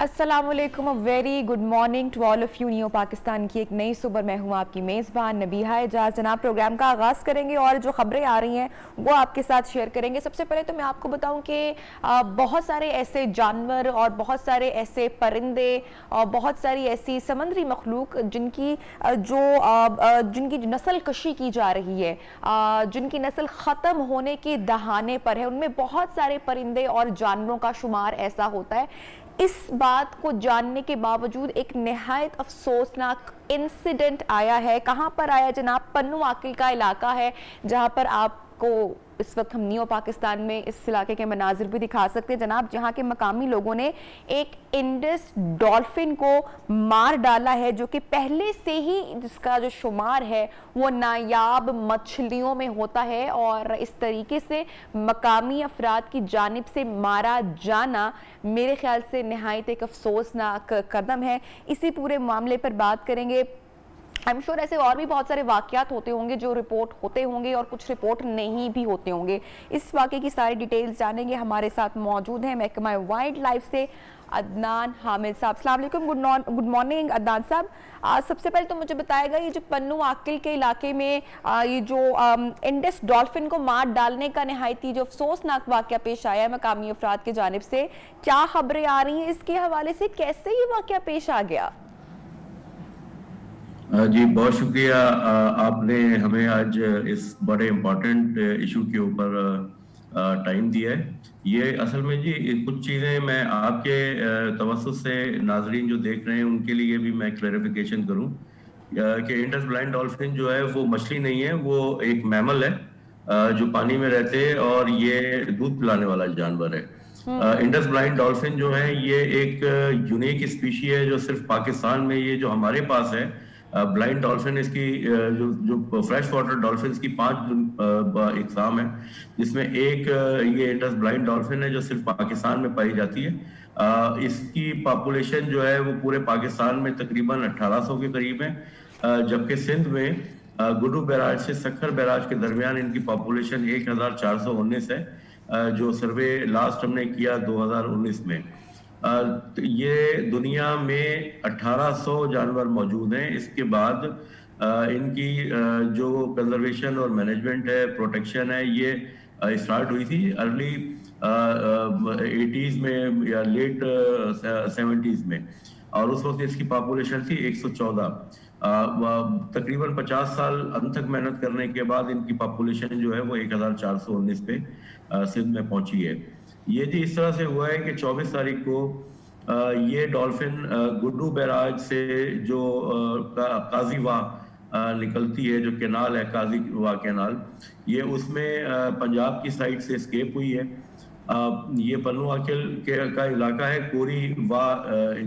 अस्सलामुअलैकुम, a very good morning to all of you. New Pakistan की एक नई सुबह, मैं हूँ आपकी मेज़बान नबीहा एजाज। जनाब, प्रोग्राम का आगाज़ करेंगे और जो खबरें आ रही हैं वो आपके साथ शेयर करेंगे। सबसे पहले तो मैं आपको बताऊं कि बहुत सारे ऐसे जानवर और बहुत सारे ऐसे परिंदे और बहुत सारी ऐसी समुद्री मखलूक जिनकी नस्ल कशी की जा रही है, जिनकी नस्ल ख़त्म होने के दहाने पर है, उनमें बहुत सारे परिंदे और जानवरों का शुमार ऐसा होता है। इस बात को जानने के बावजूद एक निहायत अफसोसनाक इंसिडेंट आया है। कहां पर आया जनाब? पन्नू आकिल का इलाका है, जहां पर आपको इस वक्त हम न्यू पाकिस्तान में इस इलाके के मनाजिर भी दिखा सकते हैं जनाब, जहां के मकामी लोगों ने एक इंडस डॉल्फिन को मार डाला है, जो कि पहले से ही जिसका जो शुमार है वो नायाब मछलियों में होता है। और इस तरीके से मकामी अफराद की जानिब से मारा जाना मेरे ख्याल से निहायत एक अफसोसनाक कदम है। इसी पूरे मामले पर बात करेंगे। आई एम श्योर ऐसे और भी बहुत सारे वाकयात होते होंगे जो रिपोर्ट होते होंगे और कुछ रिपोर्ट नहीं भी होते होंगे। इस वाकये की सारी डिटेल्स जानेंगे। हमारे साथ मौजूद हैं महकमा वाइल्ड लाइफ से अदनान हामिद साहब। अस्सलाम वालेकुम, गुड मॉर्निंग अदनान साहब। सबसे पहले तो मुझे बताएगा, ये जो पन्नू आकिल के इलाके में ये जो इंडस डॉल्फिन को मार डालने का निहायत ही जो अफसोसनाक वाकया पेश आया है मकामी अफराद की जानिब से, क्या खबरें आ रही हैं इसके हवाले से? कैसे ये वाकया पेश आ गया? जी बहुत शुक्रिया। आपने हमें आज इस बड़े इम्पोर्टेंट इशू के ऊपर टाइम दिया है। ये असल में जी कुछ चीज़ें मैं आपके तवज्जुह से नाजरीन जो देख रहे हैं उनके लिए भी मैं क्लैरिफिकेशन करूं कि इंडस ब्लाइंड डॉल्फिन जो है वो मछली नहीं है, वो एक मैमल है जो पानी में रहते हैं और ये दूध पिलाने वाला जानवर है। इंडस ब्लाइंड डॉल्फिन जो है ये एक यूनिक स्पीशी है जो सिर्फ पाकिस्तान में, ये जो हमारे पास है ब्लाइंड डॉल्फिन, इसकी जो फ्रेश वाटर डॉल्फिन की 5 इकसाम है, जिसमें एक ये इंडस ब्लाइंड डॉल्फिन है जो सिर्फ पाकिस्तान में पाई जाती है। इसकी पॉपुलेशन जो है वो पूरे पाकिस्तान में तकरीबन 1800 के करीब है, जबकि सिंध में गुड्डू बैराज से सक्खर बैराज के दरमियान इनकी पॉपुलेशन 1419 है, जो सर्वे लास्ट हमने किया 2019 में। ये दुनिया में 1800 जानवर मौजूद हैं। इसके बाद इनकी जो कंजर्वेशन और मैनेजमेंट है, प्रोटेक्शन है, ये स्टार्ट हुई थी अर्ली 80s में या लेट 70s में, और उस वक्त इसकी पॉपुलेशन थी 114। तकरीबन 50 साल अंत तक मेहनत करने के बाद इनकी पॉपुलेशन जो है वो 1419 पे सिंध में पहुंची है। ये जी इस तरह से हुआ है कि 24 तारीख को ये डॉल्फिन गुड्डू बैराज से जो काजीवाह निकलती है, जो कैनाल है काजीवाह कैनाल, ये उसमें पंजाब की साइड से एस्केप हुई है। ये पन्नू आकिल का इलाका है, कोरी वाह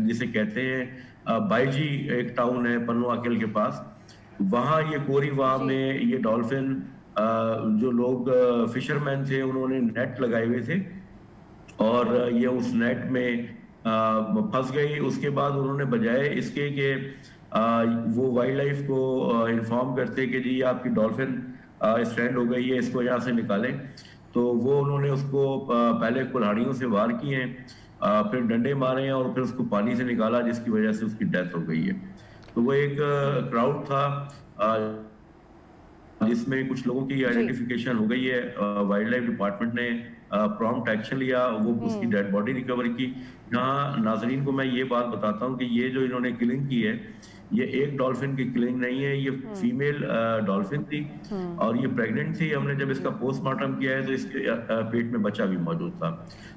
जिसे कहते हैं। बाईजी एक टाउन है पन्नू आकिल के पास, वहाँ ये कोरी वाह में ये डॉल्फिन, जो लोग फिशरमैन थे उन्होंने नेट लगाए हुए थे और ये उस नेट में फंस गई। उसके बाद उन्होंने बजाय इसके कि वो वाइल्ड लाइफ को इन्फॉर्म करते कि जी आपकी डॉल्फिन स्ट्रैंड हो गई है, इसको यहाँ से निकालें, तो वो उन्होंने उसको पहले कुल्हाड़ियों से वार किए हैं, फिर डंडे मारे हैं और फिर उसको पानी से निकाला, जिसकी वजह से उसकी डेथ हो गई है। तो वो एक क्राउड था जिसमें कुछ लोगों की आइडेंटिफिकेशन हो गई है। वाइल्ड लाइफ डिपार्टमेंट ने प्रॉम्प्ट एक्शन लिया, वो उसकी डेड बॉडी रिकवर की। यहाँ नाजरीन को मैं ये बात बताता हूँ कि ये जो इन्होंने किलिंग की है, ये एक डॉल्फिन की किलिंग नहीं है, ये फीमेल डॉल्फिन थी और ये प्रेग्नेंट थी। हमने जब इसका पोस्टमार्टम किया है तो इसके पेट में बच्चा भी मौजूद था।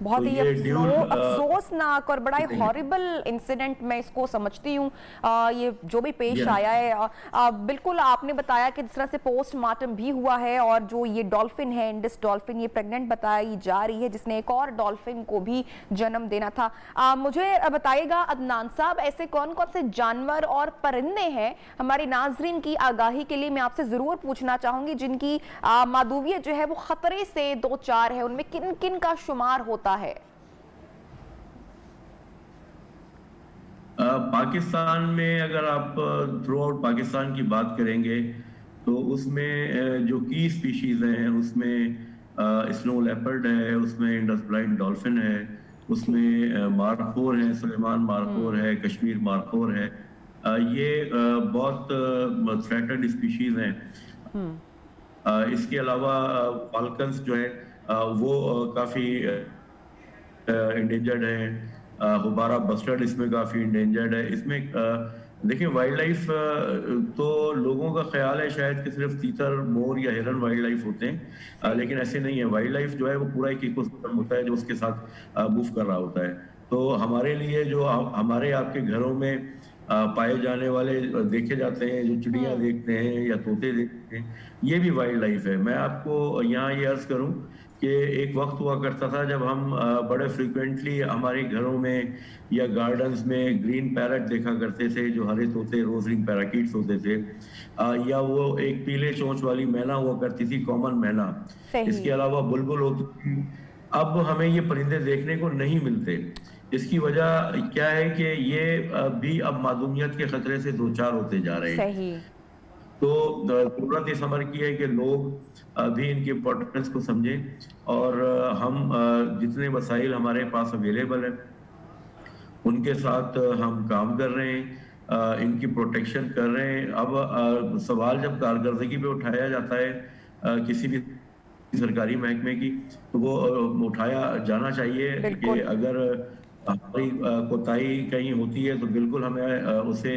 बहुत ही अफसोसनाक और बड़ा ही हॉरिबल इंसिडेंट मैं इसको समझती हूँ, ये जो भी पेश आया है। बिल्कुल आपने बताया कि जिस तरह से पोस्टमार्टम भी हुआ है और जो ये डॉल्फिन है इंडस डॉल्फिन, ये प्रेग्नेंट बताई जा रही है, जिसने एक और डॉल्फिन को भी जन्म देना था। मुझे बताइएगा अदनान साहब, ऐसे कौन कौन से जानवर और परिंदे हैं, हमारे नाजरीन की आगाही के लिए मैं आपसे जरूर पूछना चाहूंगी, जिनकी मादूवियत जो है वो खतरे से दो चार है, उनमें किन किन का शुमार होता है? पाकिस्तान में अगर आप थ्रू आउट पाकिस्तान की बात करेंगे तो उसमें जो की स्पीशीज हैं उसमें स्नो लेपर्ड है, उसमें इंडस ब्लाइंड डॉल्फिन है, उसमें मारखोर है, सुलेमान मारखोर है, कश्मीर मारखोर है। ये बहुत थ्रेटेड स्पीशीज हैं। इसके अलावा फाल्कन्स जो है वो काफ़ी इंडेंजर्ड है। हुबारा बस्टर्ड इसमें काफ़ी इंडेंजर्ड है। इसमें देखिए वाइल्ड लाइफ तो लोगों का ख्याल है शायद कि सिर्फ तीतर, मोर या हिरन वाइल्ड लाइफ होते हैं, लेकिन ऐसे नहीं है। वाइल्ड लाइफ जो है वो पूरा एक इकोसिस्टम होता है जो उसके साथ मूव कर रहा होता है। तो हमारे लिए जो हमारे आपके घरों में पाए जाने वाले देखे जाते हैं, जो चिड़ियाँ देखते हैं या तोते देखते हैं, ये भी वाइल्ड लाइफ है। मैं आपको यहाँ ये अर्ज करूँ कि एक वक्त हुआ करता था जब हम बड़े फ्रिक्वेंटली हमारे घरों में या गार्डन्स में ग्रीन पैरट देखा करते थे, जो हरे तोते रोज रिंग पैराकीट्स होते थे, या वो एक पीले चोंच वाली मैना हुआ करती थी, कॉमन मैना। इसके अलावा बुलबुल होती थी। अब हमें ये परिंदे देखने को नहीं मिलते। इसकी वजह क्या है कि ये भी अब मादूमियत के खतरे से दो चार होते जा रहे हैं। तो जरूरत इस अमर की है कि लोग भी इनकी इम्पोर्टेंस को समझें और हम जितने वसाइल हमारे पास अवेलेबल हैं उनके साथ हम काम कर रहे हैं, इनकी प्रोटेक्शन कर रहे हैं। अब सवाल जब कारकर्दगी पे उठाया जाता है किसी भी सरकारी महकमे की, तो वो उठाया जाना चाहिए कि अगर हमारी कोताही कहीं होती है तो बिल्कुल हमें उसे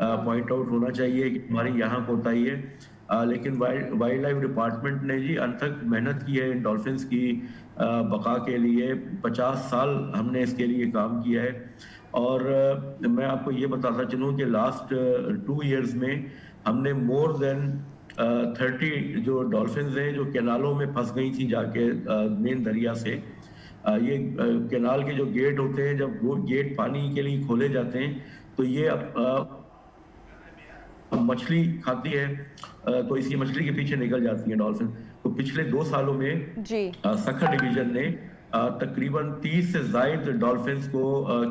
पॉइंट आउट होना चाहिए कि हमारी यहाँ कोताही है। लेकिन वाइल्ड लाइफ डिपार्टमेंट ने जी अनथक मेहनत की है इन डॉल्फिन्स की बका के लिए। 50 साल हमने इसके लिए काम किया है। और मैं आपको ये बताता चलूँ कि लास्ट 2 इयर्स में हमने मोर देन 30 जो डॉल्फिन्स हैं जो कैनालों में फंस गई थी जाके मेन दरिया से, ये कैनाल के जो गेट होते हैं, जब वो गेट पानी के लिए खोले जाते हैं तो ये मछली खाती है, तो इसी मछली के पीछे निकल जाती है डॉल्फिन। तो पिछले 2 सालों में सखर डिवीजन ने तकरीबन 30 से ज्यादा डॉल्फिन्स को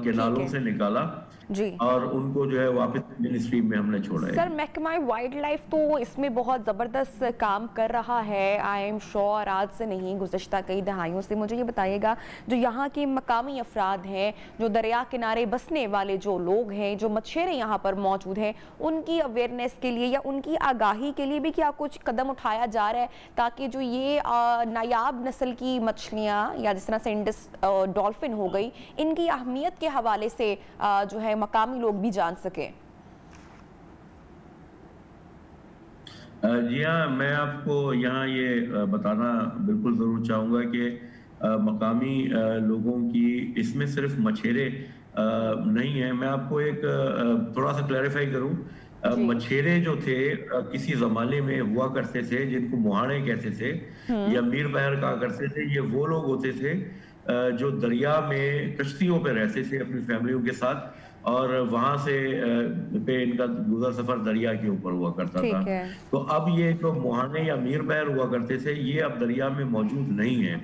कैनालों से निकाला जी, और उनको जो है वापस मिनिस्ट्री में हमने छोड़ा है। सर महकमा वाइल्ड लाइफ तो इसमें बहुत ज़बरदस्त काम कर रहा है, आई एम श्योर आज से नहीं गुज़श्ता कई दहाइयों से। मुझे ये बताइएगा जो यहाँ के मकामी अफराद हैं, जो दरिया किनारे बसने वाले जो लोग हैं, जो मछेरे यहाँ पर मौजूद हैं, उनकी अवेयरनेस के लिए या उनकी आगाही के लिए भी क्या कुछ कदम उठाया जा रहा है ताकि जो ये नायाब नस्ल की मछलियाँ या जिस तरह से इंडस डॉल्फिन हो गई, इनकी अहमियत के हवाले से जो है मकामी लोग भी जान सके? जी हाँ, मैं आपको यहाँ ये बताना बिल्कुल ज़रूर चाहूँगा कि मकामी लोगों की इसमें सिर्फ मछेरे नहीं है। मैं आपको एक थोड़ा सा क्लैरिफाई करूँ। मछेरे जो थे किसी ज़माने में हुआ करते थे जिनको मुहाने कहते थे या मीर बहर कहा करते थे। ये वो लोग होते थे जो दरिया में कश्तियों पे रहते थे अपनी फैमिलियों के साथ, और वहां से पे इनका गुजर सफर दरिया के ऊपर हुआ करता था। तो अब ये जो मुहाने या मीर बहर हुआ करते थे ये अब दरिया में मौजूद नहीं है।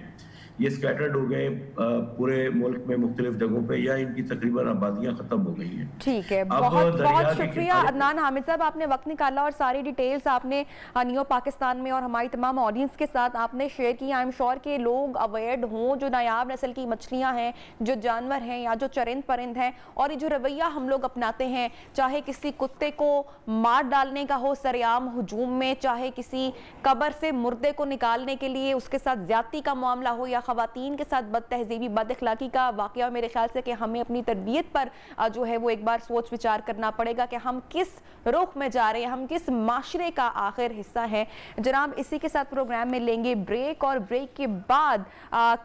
ये स्कैटर्ड हो गए पूरे मुल्क में मुख्तलिफ जगहों पे, या इनकी तकरीबन आबादियां खत्म हो गई हैं। ठीक है, बहुत बहुत शुक्रिया अदनान हामिद साहब, आपने वक्त निकाला और सारी डिटेल्स आपने नियो पाकिस्तान में और हमारी तमाम ऑडियंस के साथ आपने शेयर की। आई एम श्योर कि लोग अवेयर्ड हों, जो नायाब नस्ल की मछलियाँ हैं, जो जानवर हैं या जो चरिंद परिंद हैं, और ये जो रवैया हम लोग अपनाते हैं, चाहे किसी कुत्ते को मार डालने का हो सरेआम हुजूम में, चाहे किसी कब्र से मुर्दे को निकालने के लिए उसके साथ ज्यादती का मामला हो, या खवातीन के साथ बदतहजीबी बदअखलाकी का वाकया, मेरे ख्याल से कि हमें अपनी तरबियत पर जो है वो एक बार सोच विचार करना पड़ेगा कि हम किस रुख में जा रहे हैं, हम किस माशरे का आखिर हिस्सा है। जनाब, इसी के साथ प्रोग्राम में लेंगे ब्रेक, और ब्रेक के बाद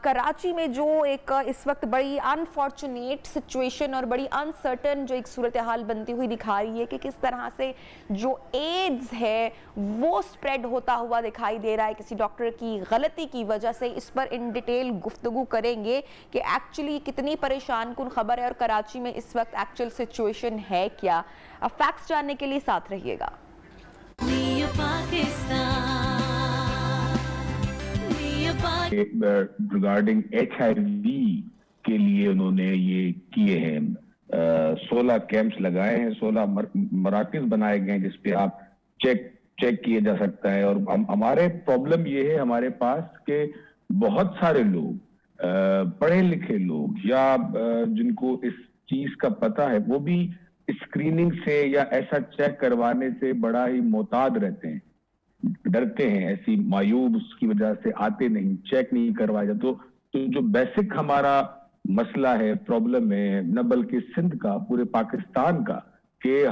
कराची में जो एक इस वक्त बड़ी अनफॉर्चुनेट सिचुएशन और बड़ी अनसर्टन जो एक सूरत हाल बनती हुई दिखा रही है कि किस तरह से जो एड्स है वो स्प्रेड होता हुआ दिखाई दे रहा है किसी डॉक्टर की गलती की वजह से। इस पर इन डिटेल गुफ्तगू करेंगे कि एक्चुअली कितनी परेशान कुन खबर है और कराची में इस वक्त एक्चुअल सिचुएशन है क्या। फैक्ट्स जानने के लिए साथ रहिएगा। रिगार्डिंग HIV के लिए उन्होंने ये किए हैं, 16 कैंप्स लगाए हैं, 16 मराकज बनाए गए हैं जिसपे आप चेक किया जा सकता है। और हमारे प्रॉब्लम ये है हमारे पास के बहुत सारे लोग पढ़े लिखे लोग या जिनको इस चीज का पता है वो भी स्क्रीनिंग से या ऐसा चेक करवाने से बड़ा ही मोहतात रहते हैं, डरते हैं, ऐसी मायूब उसकी वजह से आते नहीं, चेक नहीं करवाया जाता। तो जो बेसिक हमारा मसला है, प्रॉब्लम है, न बल्कि सिंध का, पूरे पाकिस्तान का, कि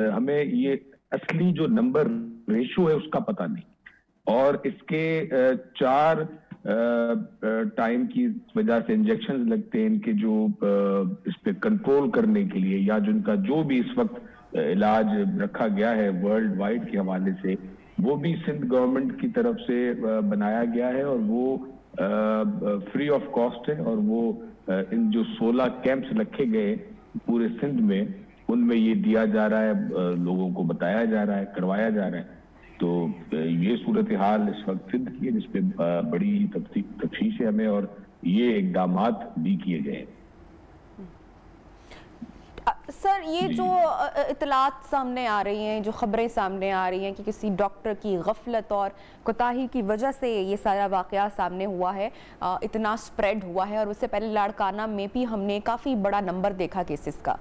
हमें ये असली जो नंबर रेशो है उसका पता नहीं, और इसके 4 टाइम की वजह से इंजेक्शन लगते हैं इनके, जो इस पे कंट्रोल करने के लिए, या जिनका जो भी इस वक्त इलाज रखा गया है वर्ल्ड वाइड के हवाले से, वो भी सिंध गवर्नमेंट की तरफ से बनाया गया है, और वो फ्री ऑफ कॉस्ट है। और वो इन जो 16 कैंप्स रखे गए पूरे सिंध में, उनमें ये दिया जा रहा है, लोगों को बताया जा रहा है, करवाया जा रहा है। तो ये सूरत हाल इस वक्त सिंध की है, जिसपे बड़ी तफ्तीश है हमें, और ये इकदामात भी किए गए हैं। सर, ये जो इतलात सामने आ रही हैं, जो खबरें सामने आ रही हैं कि किसी डॉक्टर की गफलत और कोताही की वजह से ये सारा वाकया सामने हुआ है, इतना स्प्रेड हुआ है, और उससे पहले लाड़काना में भी हमने काफ़ी बड़ा नंबर देखा केसेस का।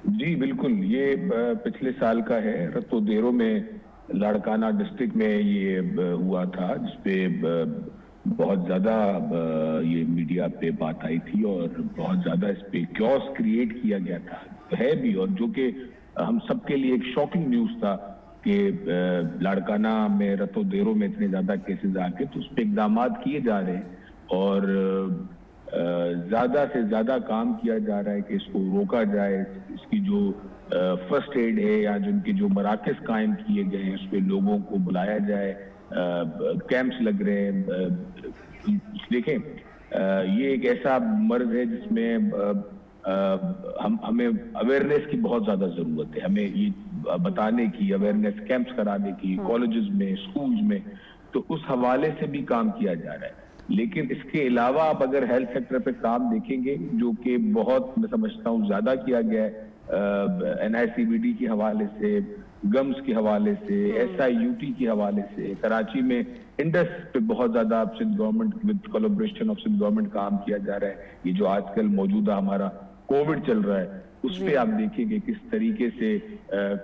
जी बिल्कुल, ये पिछले साल का है, रतो देरो में, लाड़काना डिस्ट्रिक्ट में ये हुआ था, जिसपे बहुत ज्यादा ये मीडिया पे बात आई थी, और बहुत ज्यादा इस पे क्योस क्रिएट किया गया था, है भी, और जो कि हम सबके लिए एक शॉकिंग न्यूज था कि लाड़काना में, रतो देरो में इतने ज्यादा केसेस आके, तो उस पर इकदाम किए जा रहे हैं, और ज्यादा से ज्यादा काम किया जा रहा है कि इसको रोका जाए। इसकी जो फर्स्ट एड है, या जिनके जो मराकज कायम किए गए हैं, उस पर लोगों को बुलाया जाए, कैंप्स लग रहे हैं। देखें, ये एक ऐसा मर्ज है जिसमें हमें अवेयरनेस की बहुत ज्यादा जरूरत है, हमें ये बताने की, अवेयरनेस कैंप्स कराने की, कॉलेजेस में, स्कूल्स में, तो उस हवाले से भी काम किया जा रहा है। लेकिन इसके अलावा आप अगर हेल्थ सेक्टर पे काम देखेंगे, जो कि बहुत, मैं समझता हूँ, ज्यादा किया गया है, NICVD के हवाले से, गम्स के हवाले से, SIUT के हवाले से, कराची में इंडस पे बहुत ज्यादा Sindh government with collaboration of Sindh government काम किया जा रहा है। ये जो आजकल मौजूदा हमारा कोविड चल रहा है, उस पे आप देखेंगे किस तरीके से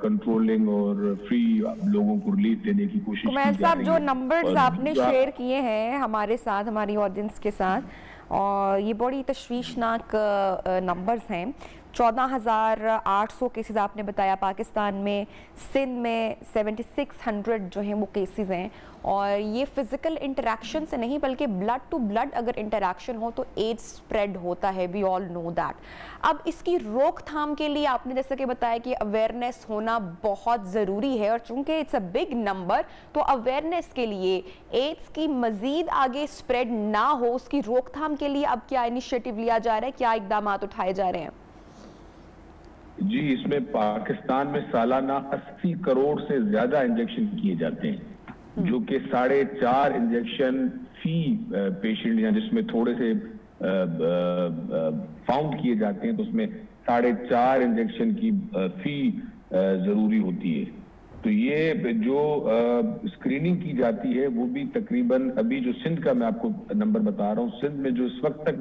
कंट्रोलिंग और फ्री लोगों को रिलीफ देने की कोशिश की जा रही है। साहब, जो नंबर्स आपने शेयर किए हैं हमारे साथ, हमारी ऑडियंस के साथ, और ये बड़ी तशवीशनाक नंबर्स हैं। 14,800 केसेस आपने बताया पाकिस्तान में, सिंध में 7600 जो हैं वो केसेस हैं, और ये फिजिकल इंटरेक्शन से नहीं बल्कि ब्लड टू ब्लड अगर इंटरेक्शन हो तो एड्स स्प्रेड होता है, वी ऑल नो दैट। अब इसकी रोकथाम के लिए आपने जैसे कि बताया कि अवेयरनेस होना बहुत ज़रूरी है, और चूंकि इट्स अ बिग नंबर, तो अवेयरनेस के लिए एड्स की मज़ीद आगे स्प्रेड ना हो, उसकी रोकथाम के लिए अब क्या इनिशिएटिव लिया जा रहा है, क्या इकदाम उठाए जा रहे हैं? जी, इसमें पाकिस्तान में सालाना 80 करोड़ से ज्यादा इंजेक्शन किए जाते हैं, जो कि 4.5 इंजेक्शन फी पेशेंट, या जिसमें थोड़े से फाउंड किए जाते हैं, तो उसमें 4.5 इंजेक्शन की फी जरूरी होती है। तो ये जो स्क्रीनिंग की जाती है वो भी तकरीबन, अभी जो सिंध का मैं आपको नंबर बता रहा हूँ, सिंध में जो इस वक्त तक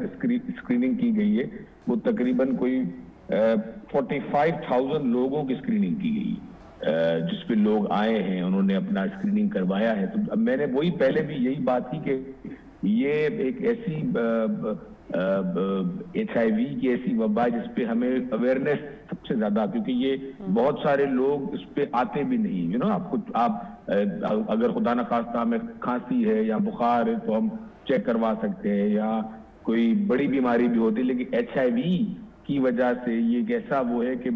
स्क्रीनिंग की गई है वो तकरीबन कोई 45,000 लोगों की स्क्रीनिंग की गई, जिसपे लोग आए हैं, उन्होंने अपना स्क्रीनिंग करवाया है। तो अब मैंने वही पहले भी यही बात की कि ये एक ऐसी HIV की ऐसी वबा जिसपे हमें अवेयरनेस सबसे ज्यादा, क्योंकि ये बहुत सारे लोग इस पे आते भी नहीं, आप अगर खुदा न खास्ता हमें खांसी है या बुखार है तो हम चेक करवा सकते हैं, या कोई बड़ी बीमारी भी होती है, लेकिन HIV की वजह से ये एक ऐसा वो है कि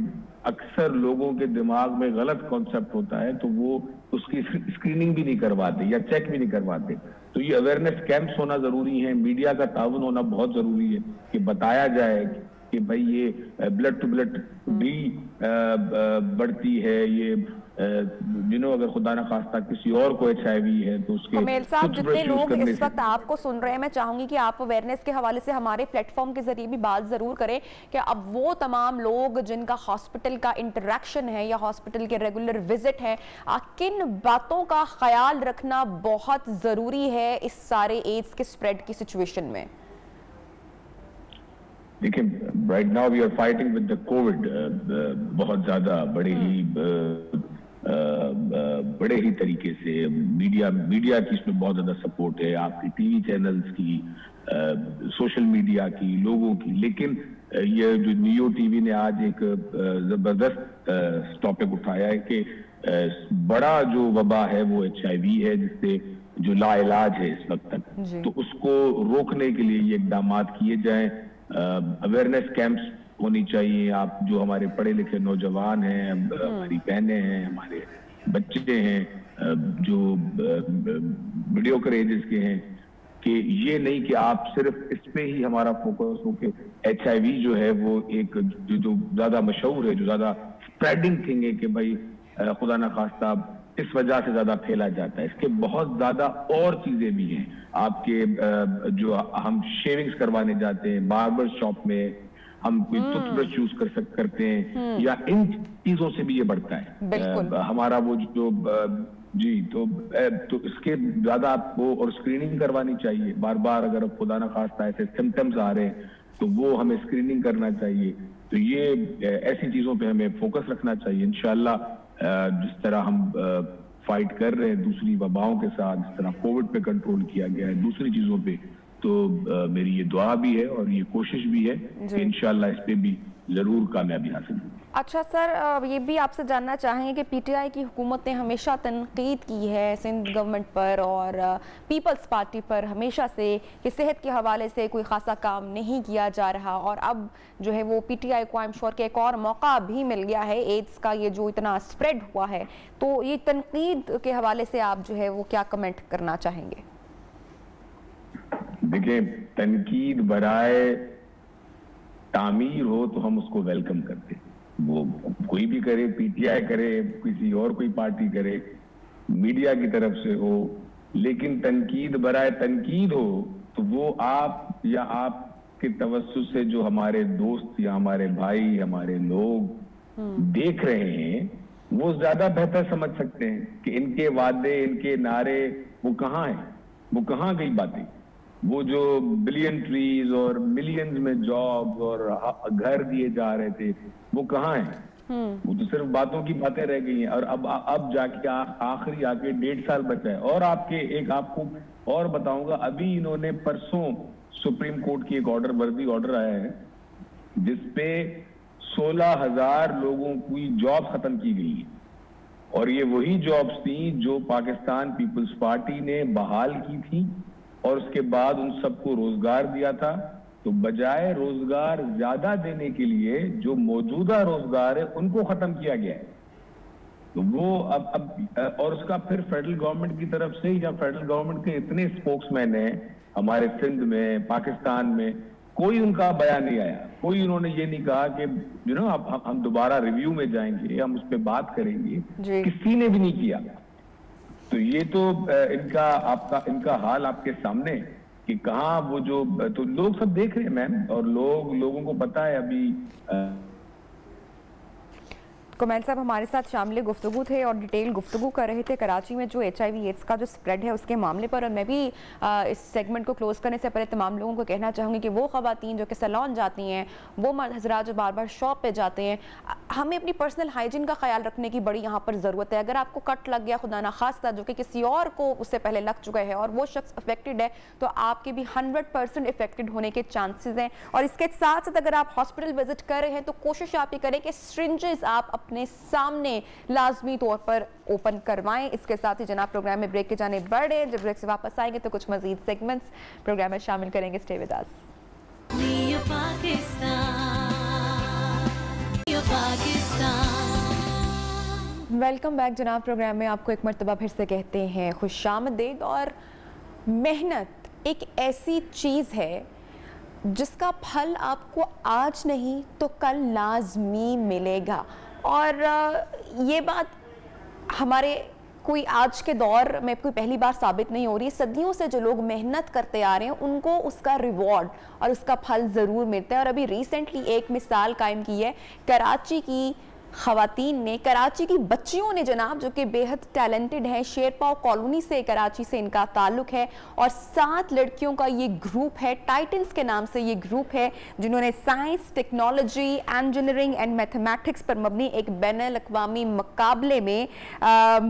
अक्सर लोगों के दिमाग में गलत कॉन्सेप्ट होता है, तो वो उसकी स्क्रीनिंग भी नहीं करवाते या चेक भी नहीं करवाते। तो ये अवेयरनेस कैंप्स होना जरूरी है, मीडिया का ताउन होना बहुत जरूरी है कि बताया जाए कि भाई ये ब्लड टू ब्लड भी बढ़ती है, ये अगर खुदा ना खास्ता किसी और को HIV है तो उसके कमेल साहब, जितने लोग इस वक्त आपको सुन रहे हैं, मैं चाहूंगी कि आप अवेयरनेस के हवाले से हमारे प्लेटफॉर्म के जरिए भी बात जरूर करें कि अब वो तमाम लोग जिनका हॉस्पिटल का इंटरेक्शन है या हॉस्पिटल के रेगुलर विजिट है, किन बातों का ख्याल रखना बहुत जरूरी है इस सारे एड्स के स्प्रेड की सिचुएशन में। देखिए, right now we are fighting with the COVID बहुत ज्यादा बड़े ही तरीके से। मीडिया की इसमें बहुत ज्यादा सपोर्ट है, आपकी टीवी चैनल्स की, सोशल मीडिया की, लोगों की। लेकिन ये जो नियो टीवी ने आज एक जबरदस्त टॉपिक उठाया है कि बड़ा जो वबा है वो HIV है, जिससे जो लाइलाज है इस वक्त तक, तो उसको रोकने के लिए ये इकदाम किए जाएं। अवेयरनेस कैंप्स होनी चाहिए। आप जो हमारे पढ़े लिखे नौजवान हैं, हमारी बहनें हैं, हमारे बच्चे हैं, जो मीडियोकर एजेस के हैं, कि ये नहीं कि आप सिर्फ इस पे ही हमारा फोकस हो कि HIV जो है वो एक जो ज्यादा मशहूर है, जो ज्यादा स्प्रेडिंग थिंग है कि भाई खुदा ना खास्ता इस वजह से ज्यादा फैला जाता है। इसके बहुत ज्यादा और चीजें भी हैं। आपके जो हम शेविंग्स करवाने जाते हैं बार्बर शॉप में, हम कोई टूथब्रश यूज करते हैं, या इन चीजों से भी ये बढ़ता है हमारा वो जो जी। तो इसके ज्यादा आपको और स्क्रीनिंग करवानी चाहिए बार बार। अगर खुदा ना खास्ता ऐसे सिम्टम्स आ रहे हैं तो वो हमें स्क्रीनिंग करना चाहिए। तो ये ऐसी चीजों पे हमें फोकस रखना चाहिए। इंशाल्लाह जिस तरह हम फाइट कर रहे हैं दूसरी वबाओं के साथ, जिस तरह कोविड पे कंट्रोल किया गया है दूसरी चीजों पे, तो मेरी ये दुआ भी है और ये कोशिश भी है कि इंशाल्लाह इस पे भी जरूर कामयाबी हासिल होगी। अच्छा सर, ये भी आपसे जानना चाहेंगे कि PTI की हुकूमत ने हमेशा तनकीद की है सिंध गवर्नमेंट पर और पीपल्स पार्टी पर हमेशा से कि सेहत के हवाले से कोई खासा काम नहीं किया जा रहा, और अब जो है वो PTI को आई एम श्योर कि एक और मौका भी मिल गया है एड्स का, ये जो इतना स्प्रेड हुआ है। तो ये तनकीद के हवाले से आप जो है वो क्या कमेंट करना चाहेंगे? देखिए, तनकीद बराए तामीर हो तो हम उसको वेलकम करते हैं। वो कोई भी करे, PTI करे, किसी और कोई पार्टी करे, मीडिया की तरफ से हो, लेकिन तनकीद बराए तनकीद हो तो वो आप या आपके तवज्जुह से जो हमारे दोस्त या हमारे भाई, हमारे लोग देख रहे हैं, वो ज्यादा बेहतर समझ सकते हैं कि इनके वादे, इनके नारे वो कहाँ हैं, वो कहाँ गई बातें। वो जो बिलियन ट्रीज और मिलियंस में जॉब्स और घर दिए जा रहे थे, वो कहाँ हैं? वो तो सिर्फ बातों की बातें रह गई हैं। और अब जाके आखिरी आके 1.5 साल बचा है। और आपको और बताऊंगा, अभी इन्होंने परसों सुप्रीम कोर्ट की एक वर्दी ऑर्डर आया है जिसपे 16,000 लोगों की जॉब खत्म की गई है। और ये वही जॉब्स थी जो पाकिस्तान पीपल्स पार्टी ने बहाल की थी और उसके बाद उन सबको रोजगार दिया था। तो बजाय रोजगार ज्यादा देने के लिए जो मौजूदा रोजगार है उनको खत्म किया गया है। तो वो अब और उसका फिर फेडरल गवर्नमेंट की तरफ से, या फेडरल गवर्नमेंट के इतने स्पोक्समैन हैं हमारे सिंध में, पाकिस्तान में, कोई उनका बयान नहीं आया। कोई उन्होंने ये नहीं कहा कि अब हम दोबारा रिव्यू में जाएंगे, हम उस पर बात करेंगे। किसी ने भी नहीं किया। तो ये तो इनका हाल आपके सामने कि कहाँ वो जो, तो लोग सब देख रहे हैं मैम, और लोगों को पता है। अभी कमेल साहब हमारे साथ शामिल गुफ्तगू थे और डिटेल गुफ्तगू कर रहे थे कराची में जो HIV एड्स का जो स्प्रेड है उसके मामले पर। और मैं भी इस सेगमेंट को क्लोज करने से पहले तमाम लोगों को कहना चाहूँगी कि वो ख़वातीन जो कि सैलून जाती हैं, वो मर्द हज़रात जो बार बार शॉप पे जाते हैं, हमें अपनी पर्सनल हाइजीन का ख्याल रखने की बड़ी यहाँ पर ज़रूरत है। अगर आपको कट लग गया खुदा ना खास्ता, जो कि किसी और को उससे पहले लग चुका है और वो शख्स अफेक्टेड है, तो आपके भी 100% इफेक्टेड होने के चांसेस हैं। और इसके साथ साथ अगर आप हॉस्पिटल विजिट कर रहे हैं तो कोशिश आप ये करें कि सिरिंजेस आप अपने सामने लाजमी तौर पर ओपन करवाएं। इसके साथ ही जनाब प्रोग्राम में ब्रेक के जाने बढ़े, जब ब्रेक से वापस आएंगे तो कुछ मजीद सेगमेंट्स प्रोग्राम में शामिल करेंगे। Stay with us. Welcome back जनाब प्रोग्राम में आपको एक मरतबा फिर से कहते हैं खुशामदीद। और मेहनत एक ऐसी चीज़ है जिसका फल आपको आज नहीं तो कल लाजमी मिलेगा। और ये बात हमारे कोई आज के दौर में कोई पहली बार साबित नहीं हो रही। सदियों से जो लोग मेहनत करते आ रहे हैं उनको उसका रिवॉर्ड और उसका फल ज़रूर मिलता है। और अभी रिसेंटली एक मिसाल कायम की है कराची की ख़वातीन ने, कराची की बच्चियों ने जनाब, जो कि बेहद टैलेंटेड हैं। शेरपाव कॉलोनी से, कराची से इनका ताल्लुक़ है और 7 लड़कियों का ये ग्रुप है, टाइटन्स के नाम से ये ग्रुप है, जिन्होंने science, technology, engineering and mathematics पर मबनी एक बैनुल-अक़वामी मुकाबले में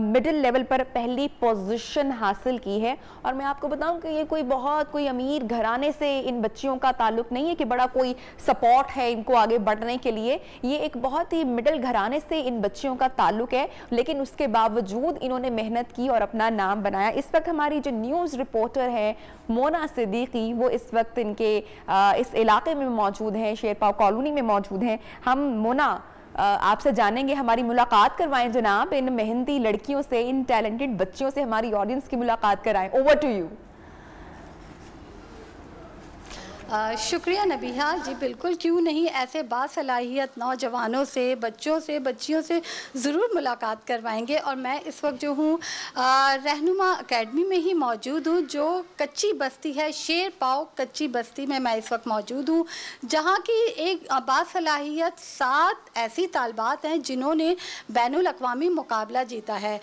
मिडिल लेवल पर पहली पोजीशन हासिल की है। और मैं आपको बताऊं कि ये कोई अमीर घराने से इन बच्चियों का ताल्लुक़ नहीं है कि बड़ा कोई सपोर्ट है इनको आगे बढ़ने के लिए। ये एक बहुत ही मिडिल घराने से इन बच्चियों का ताल्लुक है, लेकिन उसके बावजूद इन्होंने मेहनत की और अपना नाम बनाया। इस वक्त हमारी जो न्यूज़ रिपोर्टर है मोना सिद्दीकी, वो इस वक्त इनके इस इलाके में मौजूद हैं, शेरपाव कॉलोनी में मौजूद हैं। हम मोना आपसे जानेंगे, हमारी मुलाकात करवाएं जनाब इन मेहनती लड़कियों से, इन टैलेंटेड बच्चियों से हमारी ऑडियंस की मुलाकात कराएं। Over to you. शुक्रिया नबीहा जी, बिल्कुल क्यों नहीं, ऐसे बासलाहियत नौजवानों से, बच्चों से, बच्चियों से ज़रूर मुलाकात करवाएंगे। और मैं इस वक्त जो हूँ रहनुमा एकेडमी में ही मौजूद हूँ, जो कच्ची बस्ती है, शेर पाव कच्ची बस्ती में मैं इस वक्त मौजूद हूँ, जहाँ की एक बासलाहियत 7 ऐसी तालबात हैं जिन्होंने बैनुल-अक़वामी मुकाबला जीता है।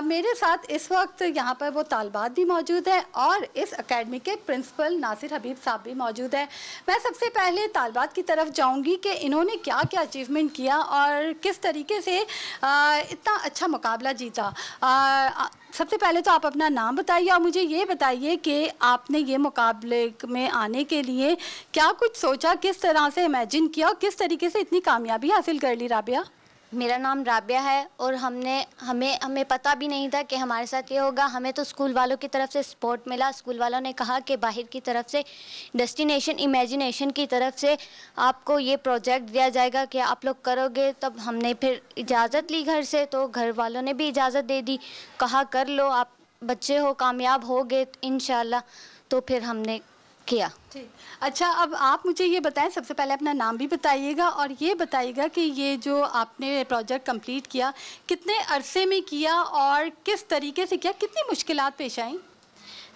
मेरे साथ इस वक्त यहाँ पर वो तालबात भी मौजूद है और इस एकेडमी के प्रिंसिपल नासिर हबीब साहब भी मौजूद है। मैं सबसे पहले तालबात की तरफ जाऊंगी कि इन्होंने क्या क्या अचीवमेंट किया और किस तरीके से इतना अच्छा मुकाबला जीता। सबसे पहले तो आप अपना नाम बताइए और मुझे ये बताइए कि आपने ये मुकाबले में आने के लिए क्या कुछ सोचा, किस तरह से इमेजिन किया और किस तरीके से इतनी कामयाबी हासिल कर ली। राबिया? मेरा नाम राबिया है और हमें पता भी नहीं था कि हमारे साथ ये होगा। हमें तो स्कूल वालों की तरफ से सपोर्ट मिला। स्कूल वालों ने कहा कि बाहर की तरफ से डेस्टिनेशन इमेजिनेशन की तरफ से आपको ये प्रोजेक्ट दिया जाएगा कि आप लोग करोगे। तब हमने फिर इजाज़त ली घर से, तो घर वालों ने भी इजाज़त दे दी, कहा कर लो, आप बच्चे हो, कामयाब होगे इंशाल्लाह। तो फिर हमने किया। ठीक, अच्छा, अब आप मुझे ये बताएं, सबसे पहले अपना नाम भी बताइएगा और ये बताइएगा कि ये जो आपने प्रोजेक्ट कंप्लीट किया कितने अरसे में किया और किस तरीके से किया, कितनी मुश्किलात पेश आई?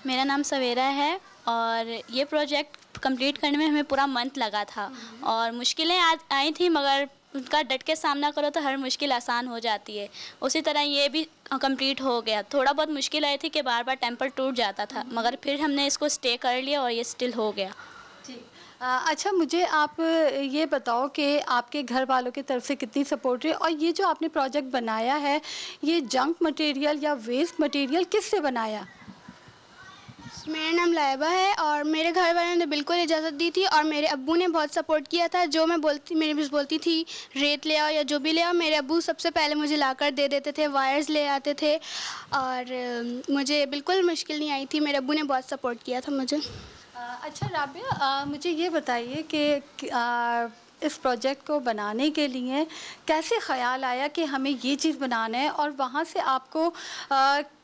मेरा नाम सवेरा है और ये प्रोजेक्ट कंप्लीट करने में हमें पूरा मंथ लगा था और मुश्किलें आई थी, मगर उनका डट के सामना करो तो हर मुश्किल आसान हो जाती है। उसी तरह ये भी कंप्लीट हो गया। थोड़ा बहुत मुश्किल आई थी कि बार बार टेम्पर टूट जाता था, मगर फिर हमने इसको स्टे कर लिया और ये स्टिल हो गया। जी, अच्छा, मुझे आप ये बताओ कि आपके घर वालों की तरफ से कितनी सपोर्ट है और ये जो आपने प्रोजेक्ट बनाया है, ये जंक मटेरियल या वेस्ट मटेरियल किससे बनाया? मेरा नाम लाइबा है और मेरे घर वालों ने बिल्कुल इजाज़त दी थी और मेरे अब्बू ने बहुत सपोर्ट किया था। जो मैं मेरी मिस बोलती थी रेत ले आओ या जो भी ले आओ, मेरे अब्बू सबसे पहले मुझे लाकर दे देते थे, वायर्स ले आते थे और मुझे बिल्कुल मुश्किल नहीं आई थी। मेरे अब्बू ने बहुत सपोर्ट किया था मुझे। अच्छा राबिया, मुझे ये बताइए कि इस प्रोजेक्ट को बनाने के लिए कैसे ख़्याल आया कि हमें ये चीज़ बनाना है और वहाँ से आपको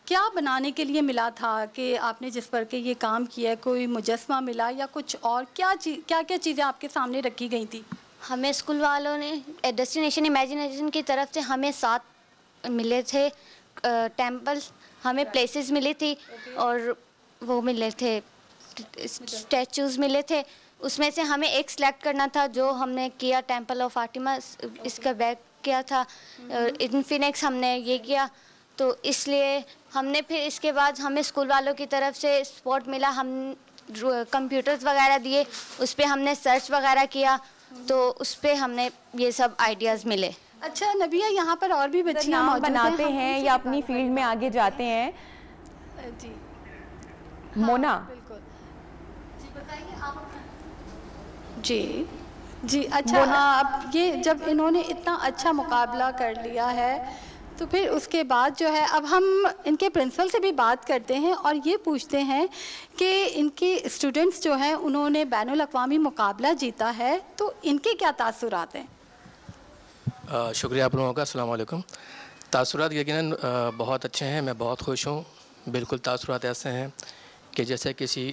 क्या बनाने के लिए मिला था कि आपने जिस पर के ये काम किया, कोई मुजस्मा मिला या कुछ और, क्या क्या चीज़ें आपके सामने रखी गई थी? हमें स्कूल वालों ने डेस्टिनेशन इमेजिनेशन की तरफ से हमें 7 मिले थे टेम्पल, हमें प्लेसेस मिली थी और वो मिले थे स्टैचूज़ मिले थे। उसमें से हमें एक सिलेक्ट करना था, जो हमने किया टेम्पल ऑफ फातिमा, इसका बैक किया था। इन्फिनिक्स हमने ये किया, तो इसलिए हमने फिर इसके बाद हमें स्कूल वालों की तरफ से सपोर्ट मिला। हम कंप्यूटर्स वगैरह दिए, उस पर हमने सर्च वगैरह किया, तो उस पर हमने ये सब आइडियाज़ मिले। अच्छा नबिया, यहाँ पर और भी बच्चियाँ बनाते हैं या अपनी फील्ड में आगे जाते हैं? जी मोना, बिल्कुल जी, बताइए आप। जी जी, अच्छा, आप ये जब इन्होंने इतना अच्छा मुकाबला कर लिया है तो फिर उसके बाद जो है, अब हम इनके प्रिंसिपल से भी बात करते हैं और ये पूछते हैं कि इनके स्टूडेंट्स जो हैं उन्होंने बैनुल-अक़वामी मुकाबला जीता है, तो इनके क्या तासुरात हैं? शुक्रिया आप लोगों का। अस्सलाम वालेकुम। तासुरात यकीनन बहुत अच्छे हैं, मैं बहुत खुश हूँ। बिल्कुल तासुरात ऐसे हैं कि जैसे किसी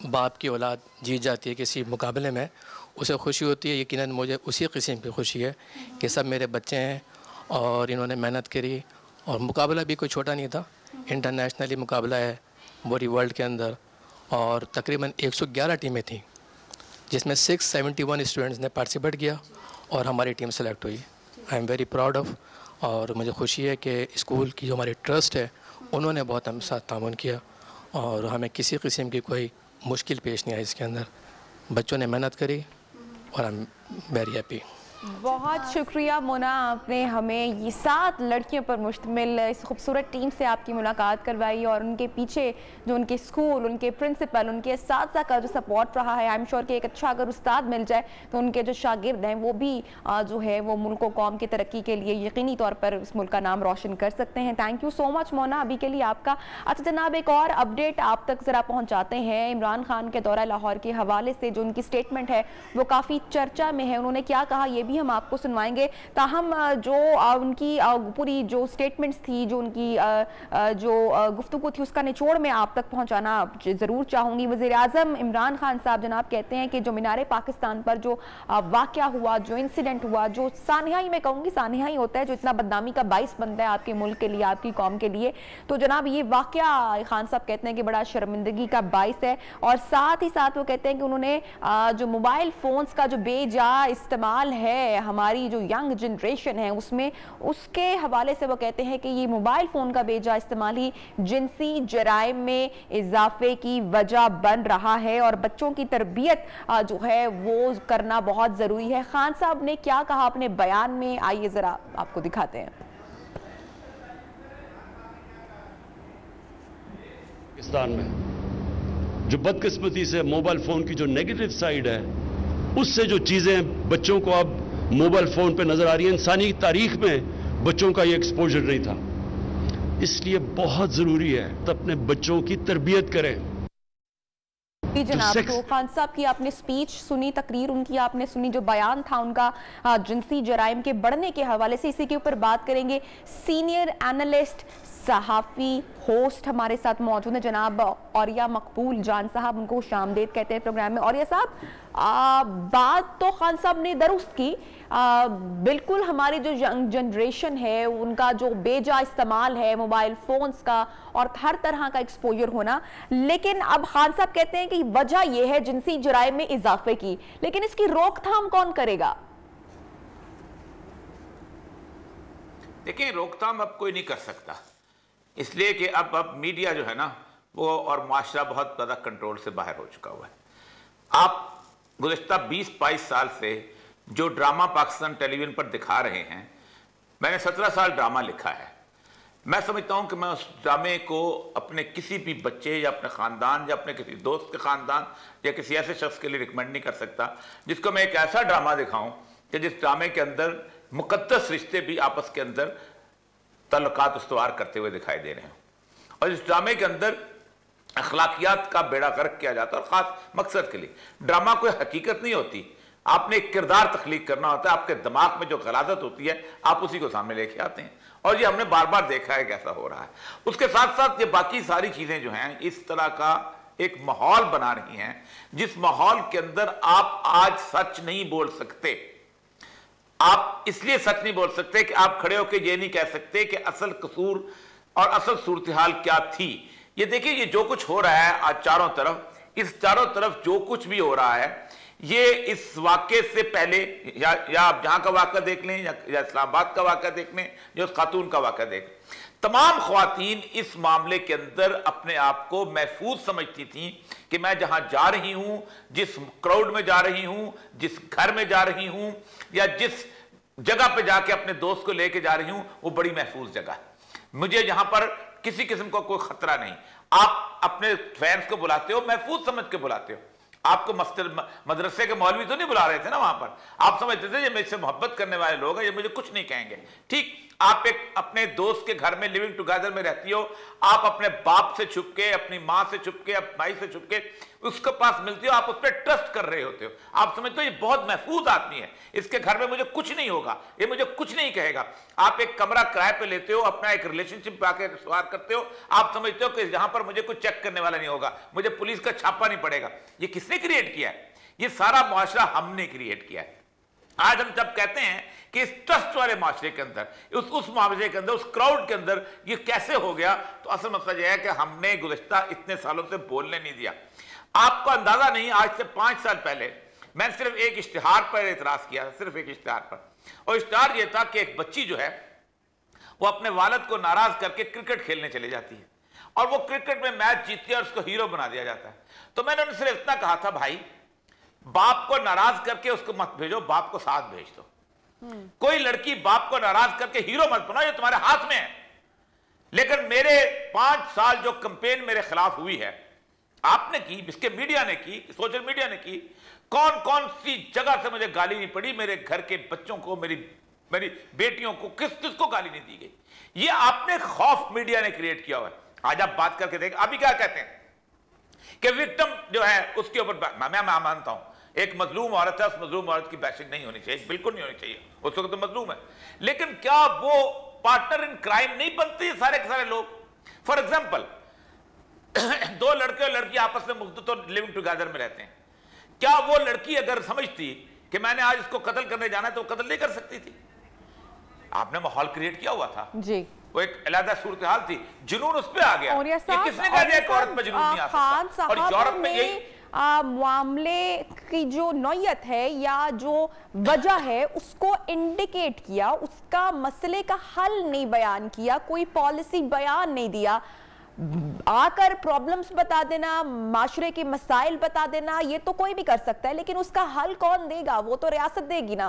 बाप की औलाद जीत जाती है किसी मुकाबले में, उसे खुशी होती है, यकीनन मुझे उसी किस्म की खुशी है कि सब मेरे बच्चे हैं और इन्होंने मेहनत करी। और मुकाबला भी कोई छोटा नहीं था, इंटरनेशनली मुकाबला है पूरी वर्ल्ड के अंदर, और तकरीबन 111 टीमें थीं जिसमें 671 स्टूडेंट्स ने पार्टिसिपेट किया और हमारी टीम सेलेक्ट हुई। I am very proud of, और मुझे खुशी है कि स्कूल की जो हमारी ट्रस्ट है उन्होंने बहुत हम साथ तामुन किया और हमें किसी किस्म की कोई मुश्किल पेश नहीं आई इसके अंदर। बच्चों ने मेहनत करी और आई एम वेरी हैप्पी। बहुत शुक्रिया मोना, आपने हमें ये 7 लड़कियों पर मुश्तमिल इस खूबसूरत टीम से आपकी मुलाकात करवाई और उनके पीछे जो उनके स्कूल, उनके प्रिंसिपल, उनके असातिज़ा का जो सपोर्ट रहा है। आई एम श्योर कि एक अच्छा अगर उस्ताद मिल जाए तो उनके जो शागिर्द हैं वो भी जो है वो मुल्क व कौम की तरक्की के लिए यकीनी तौर पर इस मुल्क का नाम रोशन कर सकते हैं। Thank you so much Mona, अभी के लिए आपका। अच्छा जनाब, एक और अपडेट आप तक ज़रा पहुँचाते हैं। इमरान खान के दौरा लाहौर के हवाले से जो उनकी स्टेटमेंट है वो काफ़ी चर्चा में है। उन्होंने क्या कहा ये भी हम आपको सुनवाएंगे। ताहम जो उनकी पूरी जो स्टेटमेंट्स थी, जो उनकी जो गुफ्तगू थी, उसका निचोड़ में आप तक पहुंचाना ज़रूर चाहूँगी। वज़ीर-ए-आज़म इमरान खान साहब जनाब कहते हैं कि जो मीनार पाकिस्तान पर जो वाक़या हुआ, जो इंसिडेंट हुआ, जो सानहाई, मैं कहूँगी सानहाई होता है, जो इतना बदनामी का बाइस बनता है आपके मुल्क के लिए, आपकी कौम के लिए, तो जनाब ये वाक़या खान साहब कहते हैं कि बड़ा शर्मिंदगी का बाइस है। और साथ ही साथ वो कहते हैं कि उन्होंने जो मोबाइल फ़ोन्स का जो बेजा इस्तेमाल है हमारी जो यंग जनरेशन है उसमें, उसके हवाले से वो कहते हैं कि ये मोबाइल फ़ोन का बेजा इस्तेमाल ही जिनसी जराइम में इजाफे की वजह बन रहा है और बच्चों की तरबियत जो है वो करना बहुत ज़रूरी है। खान साहब ने क्या कहा अपने बयान में, आइए ज़रा आपको दिखाते हैं। पाकिस्तान में जो बदकिस्मती से मोबाइल फ़ोन की जो नेगेटिव साइड है, उससे जो चीज़ें बच्चों को अब मोबाइल फ़ोन पे नज़र आ रही है, इंसानी तारीख में बच्चों का ये एक्सपोजर नहीं था। इसलिए बहुत ज़रूरी है तो अपने बच्चों की तरबियत करें। जनाब, तो खान साहब की आपने स्पीच सुनी, तकरीर उनकी आपने सुनी, जो बयान था उनका जिनसी जराइम के बढ़ने के हवाले से, इसी के ऊपर बात करेंगे। सीनियर एनालिस्ट, सहाफ़ी, होस्ट हमारे साथ मौजूद है जनाब औरिया मकबूल जान साहब, उनको शामदेद कहते हैं प्रोग्राम में। औरिया साहब, बात तो खान साहब ने दुरुस्त की, बिल्कुल हमारी जो यंग जनरेशन है उनका जो बेजा इस्तेमाल है मोबाइल फ़ोन्स का और हर तरह का एक्सपोजर होना, लेकिन अब खान साहब कहते हैं कि वजह यह है जिनसी जराइम में इजाफे की, लेकिन इसकी रोकथाम कौन करेगा? देखिए, रोकथाम अब कोई नहीं कर सकता, इसलिए कि अब मीडिया जो है ना वो और माशरा बहुत ज़्यादा कंट्रोल से बाहर हो चुका हुआ है। आप गुज़िश्ता 20-22 साल से जो ड्रामा पाकिस्तान टेलीविज़न पर दिखा रहे हैं, मैंने 17 साल ड्रामा लिखा है। मैं समझता हूं कि मैं उस ड्रामे को अपने किसी भी बच्चे या अपने ख़ानदान या अपने किसी दोस्त के ख़ानदान या किसी ऐसे शख्स के लिए रिकमेंड नहीं कर सकता जिसको मैं एक ऐसा ड्रामा दिखाऊं कि जिस ड्रामे के अंदर मुक़द्दस रिश्ते भी आपस के अंदर तल्लुकात उस्तवार करते हुए दिखाई दे रहे हैं और इस ड्रामे के अंदर अखलाकियात का बेड़ा गर्क किया जाता है और ख़ास मकसद के लिए। ड्रामा कोई हकीकत नहीं होती, आपने एक किरदार तख्लीक करना होता है, आपके दिमाग में जो गलादत होती है आप उसी को सामने लेके आते हैं और ये हमने बार बार देखा है कैसा हो रहा है। उसके साथ साथ ये बाकी सारी चीज़ें जो हैं इस तरह का एक माहौल बना रही हैं जिस माहौल के अंदर आप आज सच नहीं बोल सकते। आप इसलिए सच नहीं बोल सकते कि आप खड़े होकर ये नहीं कह सकते कि असल कसूर और असल सूरत हाल क्या थी। ये देखिए, ये जो कुछ हो रहा है आज चारों तरफ, इस चारों तरफ जो कुछ भी हो रहा है ये इस वाक़े से पहले या आप जहां का वाक़ा देख लें या इस्लामाबाद का वाक़ा देख लें या उस खातून का वाक़ा देख लें, तमाम ख्वातीन इस मामले के अंदर अपने आप को महफूज समझती थी कि मैं जहां जा रही हूं, जिस क्राउड में जा रही हूं, जिस घर में जा रही हूं या जिस जगह पे जाके अपने दोस्त को लेके जा रही हूं, वो बड़ी महफूज जगह है, मुझे यहां पर किसी किस्म का कोई खतरा नहीं। आप अपने फैंस को बुलाते हो, महफूज समझ के बुलाते हो। आपको मदरसे के मौलवी तो नहीं बुला रहे थे ना वहां पर। आप समझते थे ये मुझसे मोहब्बत करने वाले लोग हैं, ये मुझे कुछ नहीं कहेंगे। ठीक, आप एक अपने दोस्त के घर में लिविंग टुगेदर में रहती हो, आप अपने बाप से छुप के, अपनी माँ से छुप के, अपने भाई से छुप के उसके पास मिलती हो, आप उस पर ट्रस्ट कर रहे होते हो। आप समझते हो ये बहुत महफूज आदमी है, इसके घर में मुझे कुछ नहीं होगा, ये मुझे कुछ नहीं कहेगा। आप एक कमरा किराए पे लेते हो, अपना एक रिलेशनशिप पाके सवार करते हो, आप समझते हो कि यहां पर मुझे कुछ चेक करने वाला नहीं होगा, मुझे पुलिस का छापा नहीं पड़ेगा। ये किसने क्रिएट किया है? ये सारा मुआशरा हमने क्रिएट किया है। आज हम जब कहते हैं कि इस ट्रस्ट वाले माशरे के अंदर, उस मामले के अंदर, उस क्राउड के अंदर ये कैसे हो गया, तो असल मसला यह है कि हमने गुज़िश्ता इतने सालों से बोलने नहीं दिया। आपको अंदाजा नहीं, आज से 5 साल पहले मैंने सिर्फ एक इश्तिहार पर एतराज किया, सिर्फ एक इश्तिहार पर, और इश्तिहार यह था कि एक बच्ची जो है वो अपने वालिद को नाराज करके क्रिकेट खेलने चली जाती है और वो क्रिकेट में मैच जीतती है और उसको हीरो बना दिया जाता है। तो मैंने उन्हें सिर्फ इतना कहा था, भाई बाप को नाराज करके उसको मत भेजो, बाप को साथ भेज दो। कोई लड़की बाप को नाराज करके हीरो मत बनाओ, ये तुम्हारे हाथ में है। लेकिन मेरे 5 साल जो कैंपेन मेरे खिलाफ हुई है, आपने की, इसके मीडिया ने की, सोशल मीडिया ने की, कौन कौन सी जगह से मुझे गाली नहीं पड़ी, मेरे घर के बच्चों को, मेरी बेटियों को, किसको गाली नहीं दी गई। ये आपने खौफ मीडिया ने क्रिएट किया हुआ है। आज आप बात करके देखें, अभी क्या कहते हैं कि विक्टिम जो है उसके ऊपर मैं मानता हूं एक मजलूम औरत है, उस मजलूम औरत की बैशिंग नहीं होनी चाहिए, बिल्कुल नहीं होनी चाहिए, उस वक्त तो मजलूम है। लेकिन क्या वो पार्टनर इन क्राइम नहीं बनते सारे के सारे लोग? फॉर एग्जाम्पल 2 लड़के और लड़की आपस में मुख्तलिफ तो लिविंग टुगेदर में रहते हैं, क्या वो लड़की अगर समझती कि मैंने आज इसको कत्ल करने जाना है तो कत्ल नहीं कर सकती थी? आपने माहौल क्रिएट किया हुआ था जी, वो एक अलग सूरत हाल थी, जुनून उस पे आ गया। ये किसने कहा कि औरत में जुनून नहीं आ सकता? और यूरोप में यही मामले की जो नौयत है या जो वजह है उसको इंडिकेट किया, उसका मसले का हल नहीं बयान किया, कोई पॉलिसी बयान नहीं दिया। आकर प्रॉब्लम्स बता देना, माशरे के मसाइल बता देना, ये तो कोई भी कर सकता है, लेकिन उसका हल कौन देगा? वो तो रियासत देगी ना।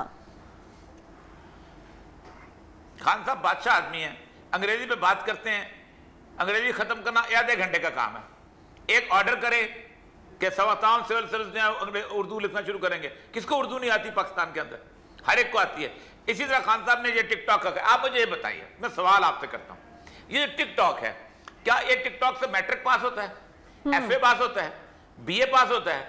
खान साहब बादशाह आदमी है, अंग्रेजी में बात करते हैं, अंग्रेजी खत्म करना आधे घंटे का काम है। एक ऑर्डर करे कि सवातान सिविल सर्विस में उर्दू लिखना शुरू करेंगे, किसको उर्दू नहीं आती पाकिस्तान के अंदर? हर एक को आती है। इसी तरह खान साहब ने ये टिकटॉक का, आप मुझे ये बताइए, मैं सवाल आपसे करता हूँ, ये टिकटॉक है, क्या ये टिकटॉक से मैट्रिक पास होता है, FA पास होता है, BA पास होता है,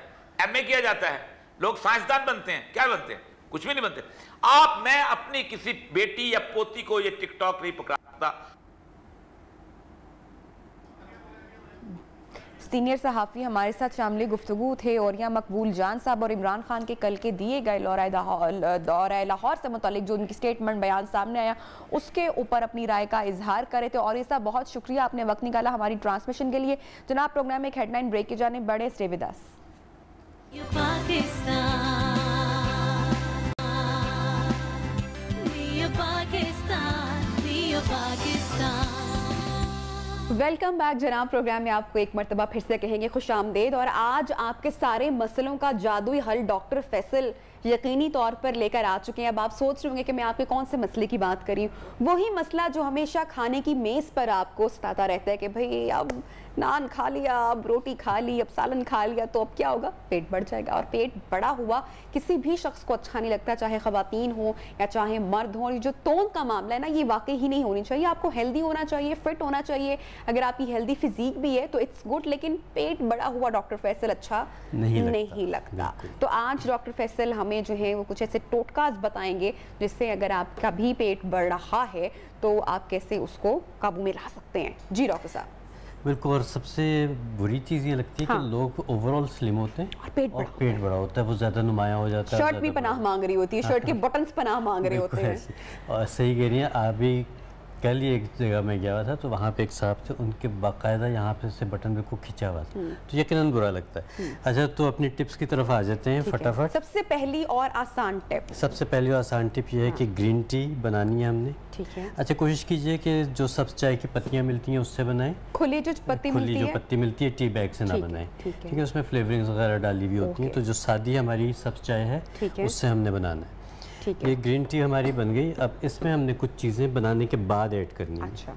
MA किया जाता है, लोग साइंसदान बनते हैं? क्या बनते हैं? कुछ भी नहीं बनते। आप, मैं अपनी किसी बेटी या पोती को ये टिकटॉक नहीं पकड़ा सकता। सीनियर सहाफ़ी हमारे साथ शामिल गुफ्तगू थे औरिया मकबूल जान साहब और इमरान खान के कल के दिए गए दौरा लाहौर से मुतालिक जो उनकी स्टेटमेंट बयान सामने आया उसके ऊपर अपनी राय का इजहार करे थे। और साहब बहुत शुक्रिया, आपने वक्त निकाला हमारी ट्रांसमिशन के लिए। जनाब, प्रोग्राम में एक हेडलाइन ब्रेक की जाने बड़े, stay with us. Welcome back जनाब, प्रोग्राम में आपको एक मरतबा फिर से कहेंगे खुश आमदेद। और आज आपके सारे मसलों का जादुई हल डॉक्टर फैसल यकीनी तौर पर लेकर आ चुके हैं। अब आप सोच रहे होंगे कि मैं आपके कौन से मसले की बात करी, वही मसला जो हमेशा खाने की मेज़ पर आपको सताता रहता है कि भाई अब नान खा लिया, अब रोटी खा ली, अब सालन खा लिया तो अब क्या होगा? पेट बढ़ जाएगा। और पेट बड़ा हुआ किसी भी शख्स को अच्छा नहीं लगता, चाहे ख़वातीन हो या चाहे मर्द हो। ये जो तोंद का मामला है ना, ये वाकई ही नहीं होनी चाहिए। आपको हेल्दी होना चाहिए, फिट होना चाहिए। अगर आपकी हेल्दी फिजिक भी है तो इट्स गुड, लेकिन पेट बड़ा हुआ डॉक्टर फैसल अच्छा नहीं लगता। तो आज डॉक्टर फैसल हमें जो है वो कुछ ऐसे टोटकाज बताएंगे जिससे अगर आपका भी पेट बढ़ रहा है तो आप कैसे उसको काबू में ला सकते हैं। जी डॉक्टर साहब। बिल्कुल। और सबसे बुरी चीज़ ये लगती है कि लोग ओवरऑल स्लिम होते हैं और पेट बड़ा होता है, वो ज़्यादा नुमायाँ हो जाता है, शर्ट भी पनाह मांग रही होती है, शर्ट के बटन्स पनाह मांग रहे होते हैं। और सही कह रही हैं आप भी। कल ही एक जगह में गया हुआ था तो वहाँ पे एक साहब थे, उनके बाकायदा यहाँ पे से बटन बिल्कुल खिंचा हुआ था, तो यकीनन बुरा लगता है। अच्छा, तो अपनी टिप्स की तरफ आ जाते हैं फटाफट। सबसे पहली और आसान टिप, सबसे पहली और आसान टिप ये है कि ग्रीन टी बनानी है हमने। ठीक है। अच्छा, कोशिश कीजिए कि जो सब्ज चाय की पत्तियाँ मिलती हैं उससे बनाएं, खुली जो पत्ती मिलती है टी बैग से ना बनाएं, ठीक है। उसमें फ्लेवरिंग्स वगैरह डाली हुई होती हैं, तो जो सादी हमारी सब्ज चाय है उससे हमने बनाना है। ये ग्रीन टी हमारी बन गई। अब इसमें हमने कुछ चीज़ें बनाने के बाद ऐड करनी है। अच्छा।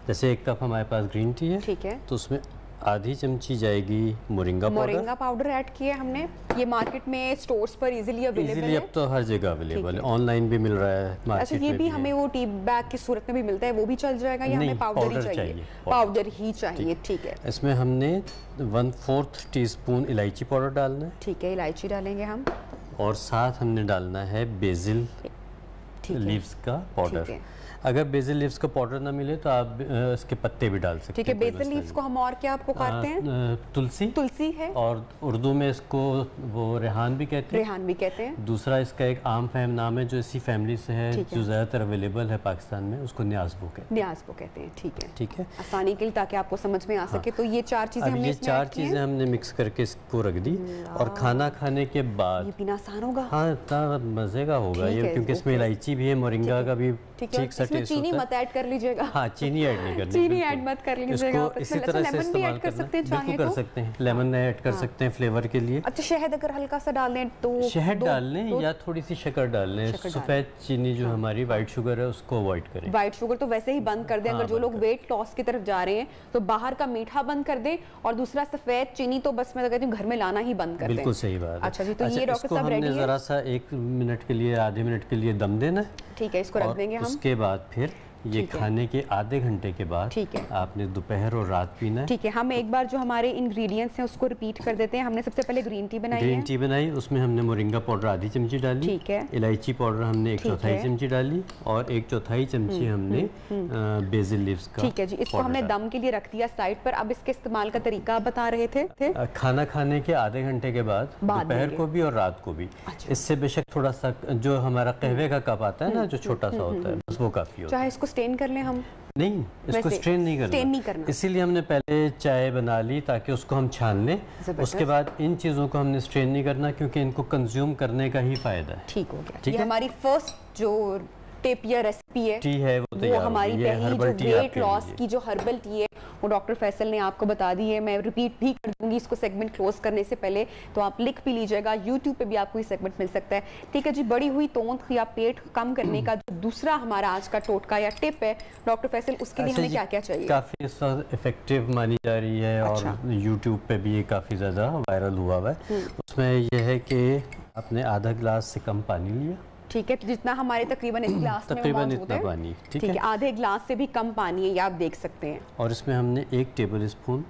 जैसे 1 कप हमारे पास ग्रीन टी है, ठीक है, तो उसमें आधी चमची जाएगी मोरिंगा पाउडर ऐड किया हमने। ये मार्केट में स्टोर्स पर इजीली अवेलेबल है। अब तो हर जगह अवेलेबल है, ऑनलाइन भी मिल रहा है मार्केट। अच्छा, ये भी हमें वो टी बैग की सूरत में भी मिलता है, वो भी चल जाएगा या हमें पाउडर ही चाहिए? पाउडर ही चाहिए, ठीक है। इसमें हमने 1/4 टीस्पून इलायची पाउडर डालना है। ठीक है, इलायची डालेंगे हम। और साथ हमने डालना है बेसिल लीव्स का पाउडर। अगर बेसिल लीव्स का पाउडर ना मिले तो आप इसके पत्ते भी डाल सकते हैं। ठीक है, बेसिल लीव्स को हम और क्या आपको कहते हैं? तुलसी है, और उर्दू में इसको वो रेहान भी कहते हैं। दूसरा इसका एक आम फहम नाम है जो इसी फैमिली से है, जो ज़्यादातर अवेलेबल है पाकिस्तान में, उसको न्याज़बो कहते हैं। ठीक है, आसानी के लिए ताकि आपको समझ में आ सके। तो ये 4 चीज़ें हमने इसमें चार चीज़ें हमने मिक्स करके इसको रख दी। और खाना खाने के बाद ये पीना आसान होगा। हाँ, इतना मज़े का होगा ये, क्योंकि इसमें इलायची भी है, मोरिंगा का भी ठीक सा टेस्ट चीनी मत ऐड कर लीजिएगा। हाँ, चीनी ऐड नहीं करनी, चीनी ऐड मत कर लीजिएगा। इसको इसी तरह से इस्तेमाल कर सकते हैं, बिल्कुल कर सकते हैं। लेमन ऐड कर सकते हैं फ्लेवर के लिए। अच्छा, शहद अगर हल्का सा डाल दें तो? शहद डाल लें या थोड़ी सी शक्कर डाल लें। सफ़ेद चीनी जो हमारी वाइट शुगर है उसको अवॉइड करें। वाइट शुगर तो वैसे ही बंद कर दें। अगर जो लोग वेट लॉस की तरफ जा रहे हैं तो बाहर का मीठा बंद कर दें, और दूसरा सफ़ेद चीनी तो बस मैं तो कहती हूँ घर में लाना ही बंद कर दें। बिल्कुल सही बात। अच्छा जी, तो ये डॉक्टर साहब रेडी है। ज़रा सा 1 मिनट के लिए, आधे मिनट के लिए दम देना है। ठीक है, इसको रख देंगे हम। उसके बाद फिर ये खाने के आधे घंटे के बाद आपने दोपहर और रात पीना है। ठीक है, हम एक बार जो हमारे इंग्रेडिएंट्स हैं उसको रिपीट कर देते हैं। हमने सबसे पहले ग्रीन टी बनाई, उसमें हमने मोरिंगा पाउडर आधी चमची डाली। ठीक है, इलायची पाउडर हमने 1/4 चमची डाली, और 1/4 चमची हमने बेसिल लीव्स का। ठीक है जी, इसको हमने दम के लिए रख दिया साइड पर। अब इसके इस्तेमाल का तरीका आप बता रहे थे। खाना खाने के आधे घंटे के बाद दोपहर को भी और रात को भी। इससे बेशक थोड़ा सा जो हमारा कहवे का कप आता है ना, जो छोटा सा होता है, बस वो काफी होता है। चाहे इसको स्टेन कर लें हम? नहीं, इसको स्ट्रेन नहीं करना। इसीलिए हमने पहले चाय बना ली ताकि उसको हम छान लें। उसके बाद इन चीज़ों को हमने स्ट्रेन नहीं करना, क्योंकि इनको कंज्यूम करने का ही फायदा है। ठीक हो गया। ये हमारी फर्स्ट जो टिप या रेसिपी है, टी है, वो हमारी पहली जो वेट लॉस की जो हर्बल टी है वो डॉक्टर फैसल ने आपको बता दी है। मैं रिपीट भी कर दूंगी इसको सेगमेंट क्लोज करने से पहले, तो आप लिख भी लीजिएगा। यूट्यूब पे भी आपको ये सेगमेंट मिल सकता है। ठीक है जी, बड़ी हुई तोंद या पेट कम करने का जो दूसरा हमारा आज का टोटका या टिप है डॉक्टर फैसल, उसके लिए हमें क्या क्या चाहिए? काफ़ी इफेक्टिव मानी जा रही है। अच्छा। और यूट्यूब पे भी ये काफ़ी ज़्यादा वायरल हुआ है। उसमें यह है कि आपने आधा गिलास से कम पानी लिया। ठीक है, जितना हमारे तकरीबन इस गिलास में तकरीबन इतना पानी। ठीक है, आधे गिलास से भी कम पानी है, ये आप देख सकते हैं। और इसमें हमने 1 टेबल स्पून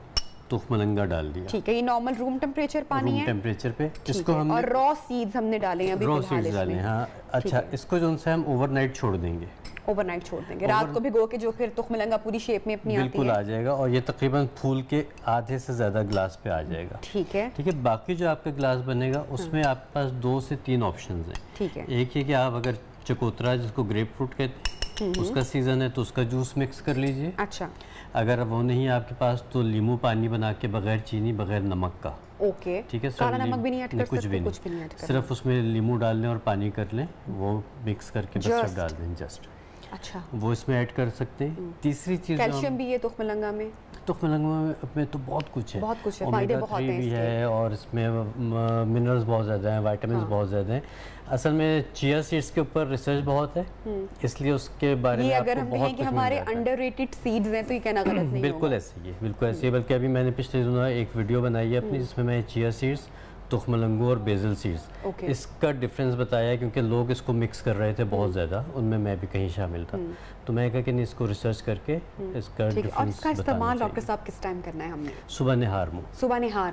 तुखमलंगा डाल दिया। ठीक है, ये नॉर्मल रूम टेम्परेचर पानी है, रूम टेम्परेचर पे। इसको हमने और रॉ सीड्स हमने डाले हैं अभी, रॉ सीड्स डाले हैं। हाँ, अच्छा, इसको जो उनसे हम ओवरनाइट छोड़ देंगे। ओवरनाइट छोड़ देंगे, रात को भिगो के, जो फिर तुखमलंगा पूरी शेप में अपनी बिल्कुल आ जाएगा। और ये तकरीबन फूल के आधे से ज़्यादा गिलास पे आ जाएगा। ठीक है, ठीक है। बाकी जो आपका गिलास बनेगा उसमें आपके पास 2 से 3 ऑप्शंस हैं। ठीक है, एक है कि आप अगर चकोतरा, जिसको ग्रेप फ्रूट कहते हैं, उसका सीजन है तो उसका जूस मिक्स कर लीजिए। अच्छा, अगर वो नहीं है आपके पास तो नींबू पानी बना के बगैर चीनी, बगैर नमक का। ओके, ठीक है। काला नमक भी नहीं ऐड कर सकते? कुछ भी नहीं, सिर्फ उसमें नींबू डाल लें और पानी कर लें, वो मिक्स करके बस डाल दें जस्ट। अच्छा, वो इसमें ऐड कर सकते हैं। तीसरी चीज़, कैल्शियम भी है तुखमलंगा में। तुखमलंगा में तो बहुत कुछ है, फायदे बहुत हैं भी है, और इसमें मिनरल्स बहुत ज़्यादा हैं, विटामिन्स बहुत ज़्यादा हैं। असल में चिया सीड्स के ऊपर रिसर्च बहुत है, इसलिए उसके बारे में अगर हम कहें कि हमारे अंडररेटेड सीड्स हैं तो ये कहना गलत नहीं होगा। बिल्कुल ऐसे ही है, बिल्कुल ऐसे ही। बल्कि अभी मैंने पिछले दिनों एक वीडियो बनाई है अपनी, जिसमें मैं चिया सीड्स, तुखमलंगू और बेसिल सीड्स, इसका डिफरेंस बताया, क्योंकि लोग इसको मिक्स कर रहे थे बहुत ज़्यादा, उनमें मैं भी कहीं शामिल था। तो मैं कहा कि नहीं, इसको रिसर्च करके इसका डिफरेंस। और इसका इस्तेमाल डॉक्टर साहब किस टाइम करना है? हमने सुबह निहार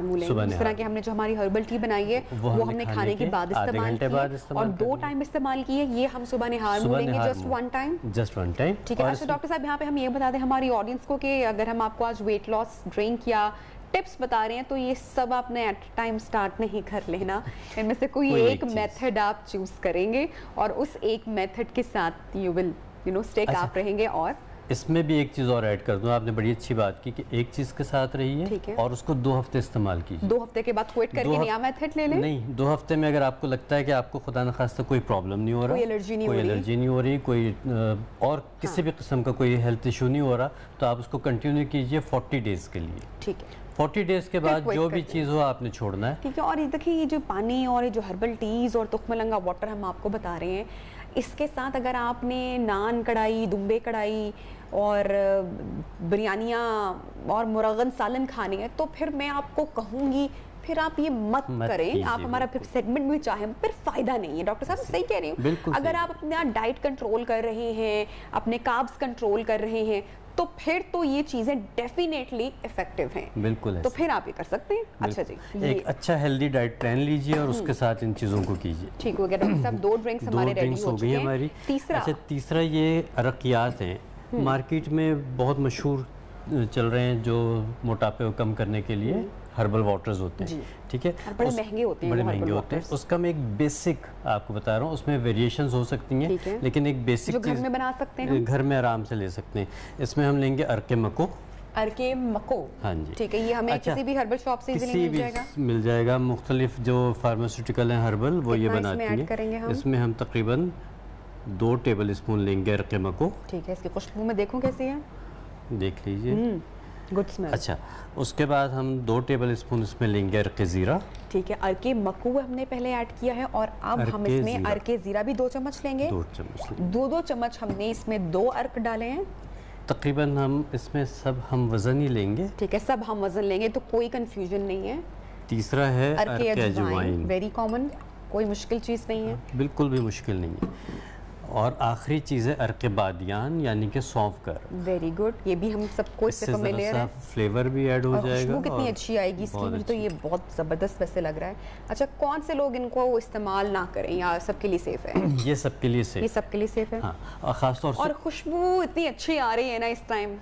मुँह लें। इस तरह की हमने जो हमारी हर्बल टी बनाई है वो हमने खाने के बाद इस्तेमाल की, और 2 टाइम इस्तेमाल की है। ये हम सुबह निहार मुँह लेंगे, जस्ट वन टाइम। ठीक है। अच्छा डॉक्टर साहब, यहाँ पे हम ये बता दें हमारी ऑडियंस को कि अगर हम आपको आज वेट लॉस ड्रिंक या टिप्स बता रहे हैं तो ये सब आपने एट टाइम स्टार्ट नहीं कर लेना। इनमें से कोई एक मेथड आप चूज करेंगे और उस एक मेथड के साथ यू विल स्टिक आप रहेंगे। और इसमें भी एक चीज़ और ऐड कर दूं, आपने बड़ी अच्छी बात की कि एक चीज़ के साथ रही है और उसको 2 हफ्ते इस्तेमाल कीजिए। 2 हफ्ते के बाद क्विट करके नया मेथड ले लें। नहीं, 2 हफ्ते में अगर आपको लगता है कि आपको खुदा न खास्ता कोई प्रॉब्लम नहीं हो रहा, कोई एलर्जी नहीं हो रही, कोई और किसी भी किस्म का कोई हेल्थ इशू नहीं हो रहा, तो आप उसको कंटिन्यू कीजिए 40 डेज़ के लिए। ठीक है, 40 डेज़ के बाद जो भी चीज़ हो आपने छोड़ना है। ठीक है। और ये देखिए, ये जो पानी और ये जो हर्बल टीज़ और तुखमलंगा वाटर हम आपको बता रहे हैं, इसके साथ अगर आपने नान कढ़ाई, दुम्बे कढ़ाई और बिरयानियाँ और मुरगन सालन खानी है तो फिर मैं आपको कहूँगी फिर आप ये मत करें। आप हमारा फिर सेगमेंट भी चाहें, फिर फायदा नहीं है। डॉक्टर साहब सही कह रही हूँ। अगर आप अपना डाइट कंट्रोल कर रहे हैं, अपने कार्ब्स कंट्रोल कर रहे हैं, तो फिर तो ये चीजें डेफिनेटली इफेक्टिव हैं। बिल्कुल तो फिर आप ये कर सकते हैं। अच्छा जी, एक अच्छा हेल्दी डाइट प्लान लीजिए और उसके साथ इन चीज़ों को कीजिए। ठीक हो गया डॉक्टर साहब। 2 ड्रिंक्स हमारे रेडी हो चुके हैं। हमारी तीसरा, अच्छा तीसरा ये अरकियात हैं, मार्केट में बहुत मशहूर चल रहे हैं, जो मोटापे को कम करने के लिए हर्बल वाटर्स होते हैं। ठीक है, बड़े महंगे होते हैं, बड़े महंगे होते हैं। उसका मैं एक बेसिक आपको बता रहा हूँ, उसमें वेरिएशंस हो सकती हैं, लेकिन एक बेसिक जो घर में बना सकते हैं, घर में आराम से ले सकते हैं। इसमें हम लेंगे अरके मको। अरके मको, हाँ जी, ठीक है। ये हमें अच्छा, किसी भी हर्बल शॉप से इजीली मिल जाएगा। मुख्तलिफ जो फार्मास्यूटिकल हैं हर्बल, वो ये बनाती हैं। इसमें हम तकरीबन 2 टेबल स्पून लेंगे अरके मको। ठीक है, इसकी खुशबू में देखूं कैसी है, देख लीजिए, गुड स्मेल। अच्छा, उसके बाद हम 2 टेबल स्पून इसमें लेंगे अरके ज़ीरा। ठीक है, अरके मकू हमने पहले ऐड किया है और अब हम इसमें अरके ज़ीरा भी 2 चम्मच लेंगे। 2 चम्मच हमने इसमें 2 अर्क डाले हैं। तकरीबन हम इसमें सब हम वज़न ही लेंगे। ठीक है, सब हम वज़न लेंगे तो कोई कंफ्यूजन नहीं है। तीसरा है अरके अजवाइन, वेरी कॉमन, कोई मुश्किल चीज़ नहीं है, बिल्कुल भी मुश्किल नहीं है। और आखिरी चीज़ है अरके बादियान, यानी कि सौंफ कर। वेरी गुड, ये भी हम सबको इससे फेमिलियर है। फ्लेवर भी ऐड हो जाएगा, खुशबू कितनी अच्छी आएगी इसकी, मुझे तो ये बहुत ज़बरदस्त वैसे लग रहा है। अच्छा, कौन से लोग इनको इस्तेमाल ना करें या सबके लिए सेफ है? ये सबके लिए सेफ, ये सबके लिए सेफ है। हाँ, और ख़ास तौर से और खुशबू इतनी अच्छी आ रही है ना इस टाइम।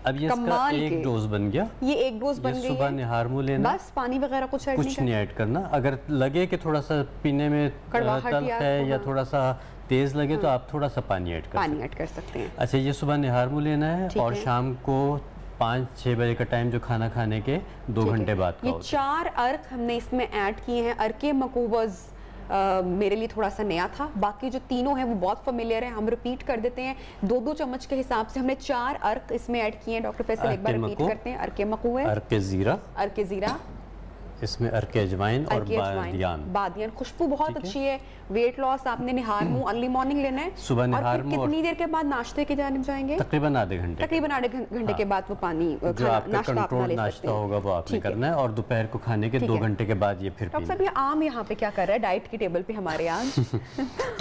अब ये इसका एक डोज बन गया, ये एक डोज बन गई। सुबह निहार मुँह लेना, बस पानी वगैरह कुछ नहीं ऐड करना। अगर लगे कि थोड़ा सा पीने में तल्ख है या थोड़ा सा तेज़ लगे तो आप थोड़ा सा पानी ऐड कर सकते हैं। अच्छा, ये सुबह निहार मुँह लेना है और शाम को 5-6 बजे का टाइम, जो खाना खाने के 2 घंटे बाद का। ये 4 अर्क हमने इसमें ऐड किए हैं। अरके मकूबज मेरे लिए थोड़ा सा नया था, बाकी जो तीनों हैं वो बहुत फेमिलियर है। हम रिपीट कर देते हैं, 2-2 चम्मच के हिसाब से हमने 4 अर्क इसमें ऐड किए हैं। डॉक्टर फैसल एक बार रिपीट करते हैं। अरके मकू है, अरके ज़ीरा, इसमें अरके अजवाइन और बादियान। खुशबू बहुत अच्छी है। वेट लॉस, आपने निहार मुँह अर्ली मॉर्निंग लेना है। सुबह निहार मुँह, कितनी देर के बाद नाश्ते की जानिब जाएंगे? तकरीबन आधे घंटे के बाद वो पानी जो आपका कंट्रोल नाश्ता होगा वो आपने करना है। और दोपहर को खाने के 2 घंटे के बाद ये फिर। डॉक्टर साहब, ये आम यहाँ पे क्या कर रहा है डाइट की टेबल पे हमारे आज?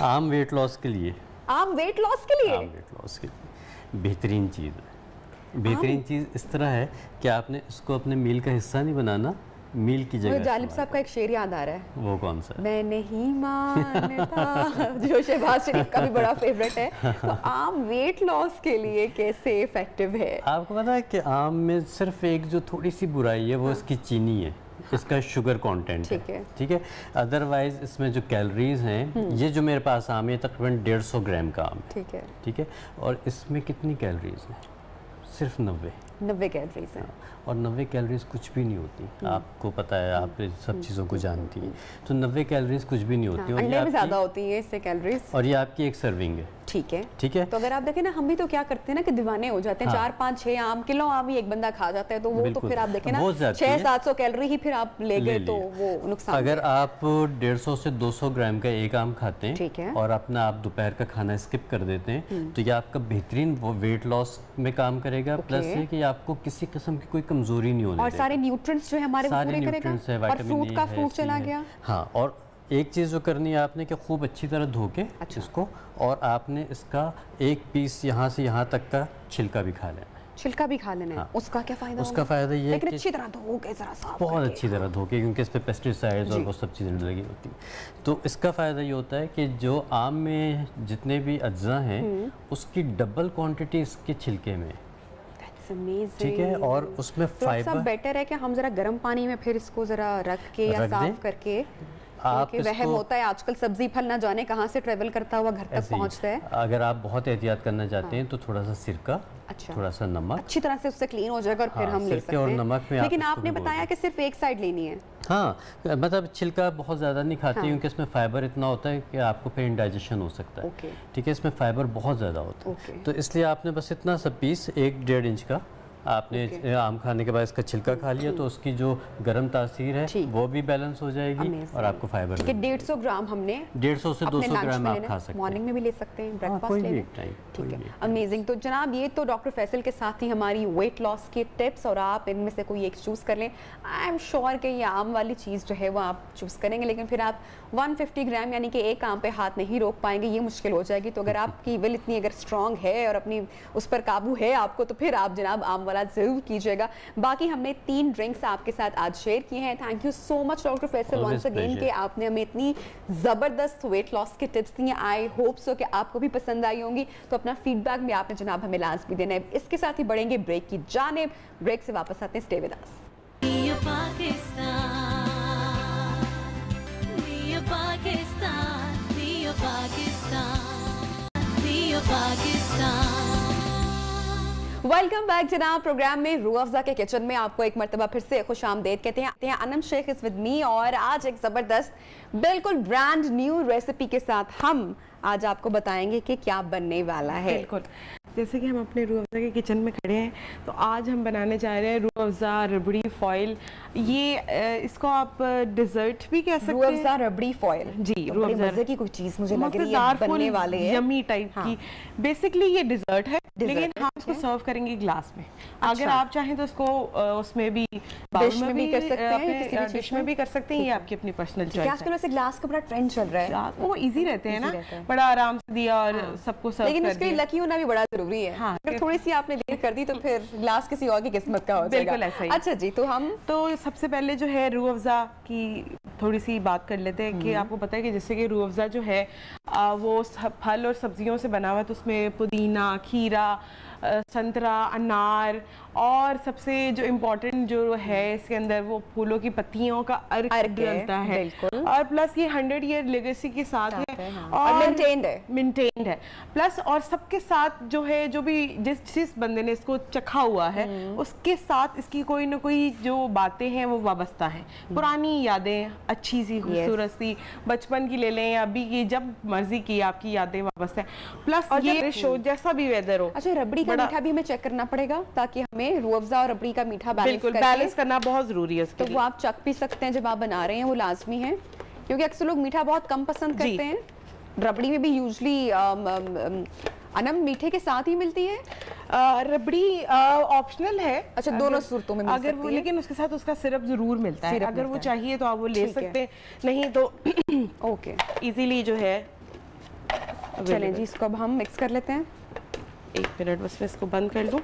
आम वेट लॉस के लिए, आम वेट लॉस के लिए, आम वेट लॉस के लिए बेहतरीन चीज़ है। बेहतरीन चीज़ इस तरह है कि आपने इसको अपने मील का हिस्सा नहीं बनाना, मील की जगह। जालिब साहब का एक शेर याद आ रहा है। वो कौन सा? मैं नहीं मानता, जो शहबाज शरीफ का भी बड़ा फेवरेट है। तो आम वेट लॉस के लिए कैसे इफेक्टिव है? आपको पता है कि आम में सिर्फ एक जो थोड़ी सी बुराई है वो इसकी चीनी है, इसका शुगर कंटेंट है। ठीक है, अदरवाइज इसमें जो कैलोरीज हैं, ये जो मेरे पास आम है तकरीबन 150 ग्राम का आम है। ठीक है, और इसमें कितनी कैलोरीज हैं? सिर्फ 90 कैलोरीज हैं। और 90 कैलोरीज कुछ भी नहीं होती। आपको पता है, आप सब चीज़ों को जानती हैं, तो 90 कैलोरीज कुछ भी नहीं होती। अंडे में ज़्यादा होती है इससे कैलोरीज, और ये आपकी एक सर्विंग है। ठीक है। तो अगर आप देखें ना, हम भी तो क्या करते हैं ना कि दीवाने हो जाते हैं। 4-5-6 आम, किलो आम ही एक बंदा खा जाता है, तो वो तो फिर आप देखें ना 600-700 कैलोरी ही फिर आप ले गए, तो वो नुकसान। अगर आप 150 से 200 ग्राम का एक आम खाते हैं और अपना आप दोपहर का खाना स्किप कर देते हैं, तो ये आपका बेहतरीन वो वेट लॉस में काम करेगा। प्लस ये कि आपको किसी किस्म की कोई कमजोरी नहीं होने और सारे न्यूट्रिएंट्स जो है हमारे पूरे करेगा। और फ्रूट का फ्रूट चला गया। हाँ, और एक चीज़ जो करनी है आपने कि खूब अच्छी तरह धो के इसको, और आपने इसका एक पीस यहाँ से यहाँ तक का छिलका भी खा लेना है। छिलका भी खा लेना है। उसका क्या फ़ायदा? उसका फ़ायदा ये है कि अच्छी तरह धो के, ज़रा साफ, बहुत अच्छी तरह धो के, क्योंकि इस पर पेस्टिसाइड्स और वो सब चीज़ें लगी होती हैं। तो इसका फ़ायदा ये होता है कि जो आम में जितने भी अज्जा हैं उसकी डबल क्वांटिटी इसके छिलके में। ठीक है, और उसमें फाइबर। बेटर है कि हम जरा गर्म पानी में फिर इसको जरा रख के या साफ करके, आप वहम होता है आजकल सब्जी फल ना जाने कहाँ से ट्रेवल करता हुआ घर तक पहुँचता है। अगर आप बहुत एहतियात करना चाहते हैं तो थोड़ा सा सिरका, थोड़ा सा नमक, अच्छी तरह से उससे क्लीन हो जाएगा और फिर हम ले सकते हैं। और नमक में लेकिन आपने बताया कि सिर्फ एक साइड लेनी है। हाँ, मतलब छिलका बहुत ज़्यादा नहीं खाती, क्योंकि इसमें फाइबर इतना होता है कि आपको फिर इंडाइजेशन हो सकता है। ठीक है, इसमें फाइबर बहुत ज़्यादा होता है, तो इसलिए आपने बस इतना सा पीस 1-1.5 इंच का आपने आम खाने के बाद इसका छिलका खा लिया तो उसकी जो गर्म तासीर है वो भी बैलेंस हो जाएगी और आपको फाइबर। 150 ग्राम हमने 150 से 200 ग्राम आप खा सकते हैं, मॉर्निंग में भी ले सकते हैं, ब्रेकफास्ट ले लें, ठीक है। अमेजिंग। तो जनाब ये तो डॉक्टर फैसल के साथ ही हमारी वेट लॉस के टिप्स, और आप इनमें से कोई एक चूज़ कर लें। आई एम श्योर कि ये आम वाली चीज़ जो है वो आप चूज़ करेंगे, लेकिन फिर आप 150 ग्राम यानी कि एक आम पे हाथ नहीं रोक पाएंगे, ये मुश्किल हो जाएगी। तो अगर आपकी विल इतनी अगर स्ट्रॉन्ग है और अपनी उस पर काबू है आपको, तो फिर आप जनाब आम वाला ज़रूर कीजिएगा। बाकी हमने 3 ड्रिंक्स आपके साथ आज शेयर किए हैं। Thank you so much doctor Faisal once again कि आपने हमें इतनी ज़बरदस्त वेट लॉस के टिप्स दी हैं। आई होप सो कि आपको भी पसंद आई होंगी। तो अपना फीडबैक भी आपने जनाब हमें लाजमी देना है। इसके साथ ही बढ़ेंगे ब्रेक की जानिब। ब्रेक से वापस आते हैं, stay with us. Welcome back जनाब। प्रोग्राम में रूह अफ़ज़ा के किचन में आपको एक मरतबा फिर से खुश आमदेद कहते हैं। Anam Shaikh is with me, और आज एक ज़बरदस्त बिल्कुल ब्रांड न्यू रेसिपी के साथ हम आज आपको बताएंगे कि क्या बनने वाला है। बिल्कुल, जैसे कि हम अपने रूह अफ़ज़ा के किचन में खड़े हैं, तो आज हम बनाने जा रहे हैं रूह अफ़ज़ा रबड़ी फॉइल। ये इसको आप डिज़र्ट भी कह सकते हैं। रूह अफ़ज़ा रबड़ी फॉइल, जी, रूह अफ़ज़ा की कोई चीज़ मुझे लग रही है बनने वाले है, यमी टाइप की। बेसिकली ये डिज़र्ट है, लेकिन हम इसको सर्व करेंगे ग्लास में। अगर आप चाहें तो इसको उसमें भी डिश में भी कर सकते हैं, डिश में भी कर सकते हैं, ये आपकी अपनी पर्सनल चॉइस है। आजकल वैसे ग्लास का बड़ा ट्रेंड चल रहा है, वो इजी रहते हैं ना, बड़ा आराम से दिया और सबको सर्व कर दिया। लेकिन उसके लिए लकी होना भी बड़ा जरूरी है। हाँ, अगर थोड़ी सी आपने देर कर दी तो फिर ग्लास किसी और की किस्मत का हो जाएगा। बिल्कुल ऐसा ही। अच्छा जी, तो हम सबसे पहले जो है रूह अफ़ज़ा की थोड़ी सी बात कर लेते हैं कि आपको पता है कि जैसे कि रूह अफ़ज़ा जो है वो फल और सब्जियों से बना हुआ है, तो उसमें पुदीना, खीरा, संतरा, अनार, और सबसे जो इम्पोर्टेंट जो है इसके अंदर वो फूलों की पत्तियों का अर्क डलता है। और प्लस ये 100 ईयर लेगेसी के साथ है और मेंटेन्ड है। प्लस और सबके साथ जो है, जो भी जिस बंदे ने इसको चखा हुआ है उसके साथ इसकी कोई ना कोई जो बातें हैं वो वाबस्ता है। पुरानी यादें, अच्छी सी खूबसूरत सी, बचपन की ले लें या अभी की, जब मर्जी की आपकी यादें वाबस्ता है। प्लस ये शो जैसा भी वेदर हो। अच्छा, रबड़ी का मीठा भी हमें चेक करना पड़ेगा ताकि हमें रूह अफ़ज़ा और रबड़ी का मीठा बैलेंस करना बहुत जरूरी है। तो वो आप चख भी सकते हैं जब आप बना रहे हैं, वो लाजमी है, क्योंकि अक्सर लोग मीठा बहुत कम पसंद करते हैं। रबड़ी में भी यूजली अनम मीठे के साथ ही मिलती है। रबड़ी ऑप्शनल है। अच्छा, दोनों सूरतों में मिल अगर वो, लेकिन उसके साथ उसका सिरप जरूर मिलता है। अगर वो चाहिए तो आप वो ले सकते हैं, नहीं तो ओके इजीली जो है। चलें जी, इसको अब हम मिक्स कर लेते हैं। 1 मिनट बस मैं इसको बंद कर लूं।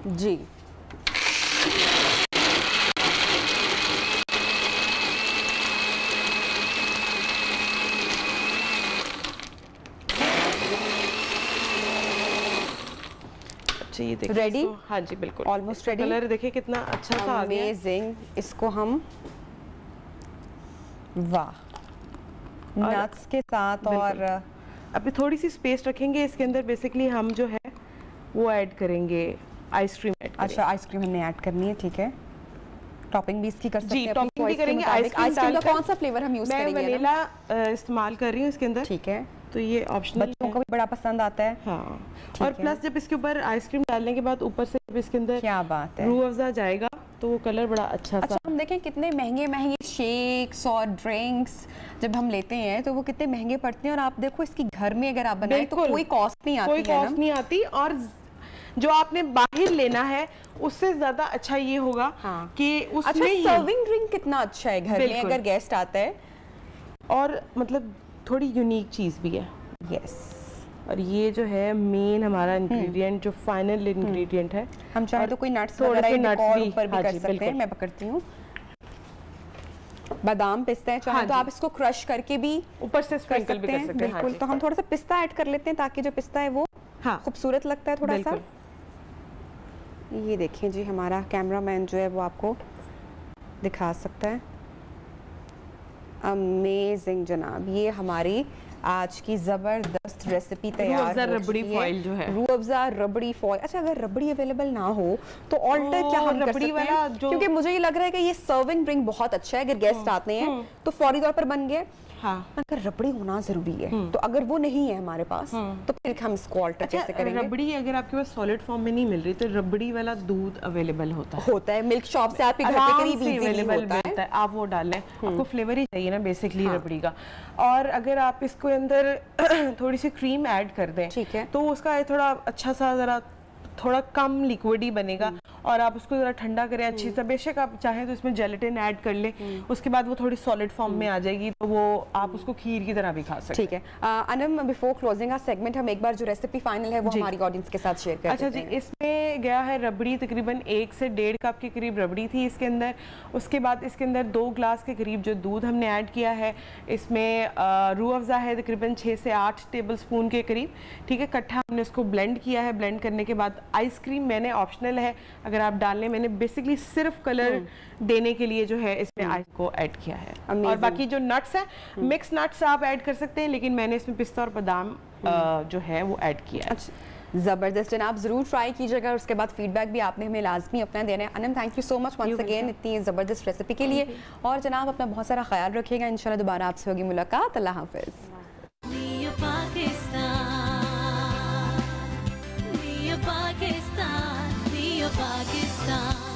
जी, अच्छा, ये देखिए रेडी। हाँ जी, बिल्कुल ऑलमोस्ट रेडी। कलर देखिए कितना अच्छा सा आ गया। अमेजिंग। इसको हम वाह नट्स के साथ, और अभी थोड़ी सी स्पेस रखेंगे इसके अंदर। बेसिकली हम जो है वो ऐड करेंगे आइसक्रीम। अच्छा, आइसक्रीम हमने ऐड करनी है, ठीक है। टॉपिंग भी इसकी कर सकते हैं, टॉपिंग भी करेंगे। आइसक्रीम का कौन सा फ्लेवर हम यूज करेंगे? मैं वनीला इस्तेमाल कर रही हूँ इसके अंदर, ठीक है। तो ये ऑप्शनल, बच्चों को भी बड़ा पसंद आता है। हाँ, और प्लस जब इसके ऊपर आइसक्रीम डालने के बाद ऊपर से इसके अंदर क्या बात है, रूह अफ़ज़ा जाएगा तो वो कलर बड़ा अच्छा सा। हम देखें कितने महंगे महंगे शेक्स और ड्रिंक्स जब हम लेते हैं तो वो कितने महंगे पड़ते हैं, और आप देखो इसकी घर में अगर आप बनाएं तो कोई कॉस्ट नहीं आती, कोई कॉस्ट नहीं आती। और जो आपने बाहर लेना है उससे ज्यादा अच्छा ये होगा कि उसमें सर्विंग ड्रिंक कितना अच्छा है घर में अगर गेस्ट आता है, और मतलब थोड़ी यूनिक चीज भी है। यस, और ये जो है मेन हमारा इंग्रेडिएंट, जो फाइनल इंग्रेडिएंट है। हम चाहे तो कोई नट्स वगैरह ऊपर भी कर सकते हैं। मैं पकड़ती हूँ बादाम, पिस्ता है, चाहे तो आप इसको क्रश करके भी ऊपर से स्प्रिंकल भी कर सकते हैं। बिल्कुल, तो हम थोड़ा सा पिस्ता ऐड कर लेते हैं ताकि जो पिस्ता है वो खूबसूरत लगता है थोड़ा सा। ये देखिए जी, हमारा कैमरामैन जो है वो आपको दिखा सकता है। अमेजिंग जनाब, ये हमारी आज की जबरदस्त रेसिपी तैयार हो रबड़ी फॉइल जो है, रूह अफ़ज़ा रबड़ी फॉइल। अच्छा, अगर रबड़ी अवेलेबल ना हो तो ऑल्टर क्या हम कर सकते हैं? क्योंकि मुझे ये लग रहा है कि ये सर्विंग ड्रिंक बहुत अच्छा है, अगर गेस्ट आते हैं तो फौरी तौर पर बन गया। हाँ। अगर रबड़ी होना जरूरी है तो अगर वो नहीं है हमारे पास तो फिर हम इसको ऑल्टर कैसे करेंगे? रबड़ी अगर आपके पास सॉलिड फॉर्म में नहीं मिल रही तो रबड़ी वाला दूध अवेलेबल होता है मिल्क शॉप से आपके घर के करीब अवेलेबल मिलता है, आप वो डाल लें। आपको फ्लेवर ही चाहिए ना बेसिकली रबड़ी का। और अगर आप इसको अंदर थोड़ी सी क्रीम ऐड कर दें, ठीक है, तो उसका थोड़ा अच्छा सा जरा थोड़ा कम लिक्विड ही बनेगा और आप उसको जरा ठंडा करें अच्छी से। बेशक आप चाहें तो इसमें जेलेटिन ऐड कर लें, उसके बाद वो थोड़ी सॉलिड फॉर्म में आ जाएगी तो वो आप उसको खीर की तरह भी खा सकते हैं। ठीक है Anam, before closing our segment हम एक बार जो रेसिपी फाइनल है वो हमारी ऑडियंस के साथ शेयर कर। अच्छा जी, इसमें गया है रबड़ी, तकरीबन 1 से 1.5 कप के करीब रबड़ी थी इसके अंदर। उसके बाद इसके अंदर 2 ग्लास के करीब जो दूध हमने ऐड किया है, इसमें रूह अफ़ज़ा है तकरीबन 6 से 8 टेबल स्पून के करीब। ठीक है, इकट्ठा हमने इसको ब्लेंड किया है। ब्लेंड करने के बाद आइसक्रीम मैंने ऑप्शनल है अगर आप डालने, मैंने बेसिकली सिर्फ कलर देने के लिए जो है इसमें आइस को ऐड किया है। और बाकी जो नट्स है, मिक्स नट्स आप ऐड कर सकते हैं, लेकिन मैंने इसमें पिस्ता और बादाम जो है वो ऐड किया है। अच्छा, ज़बरदस्त है, आप ज़रूर ट्राई कीजिएगा और उसके बाद फीडबैक भी आपने हमें लाजमी अपना देना है। Anam, thank you so much once again इतनी ज़बरदस्त रेसिपी के लिए। और जनाब अपना बहुत सारा ख्याल रखिएगा, इंशाल्लाह दोबारा आपसे होगी मुलाकात। अल्लाह हाफ़िज़। Pakistan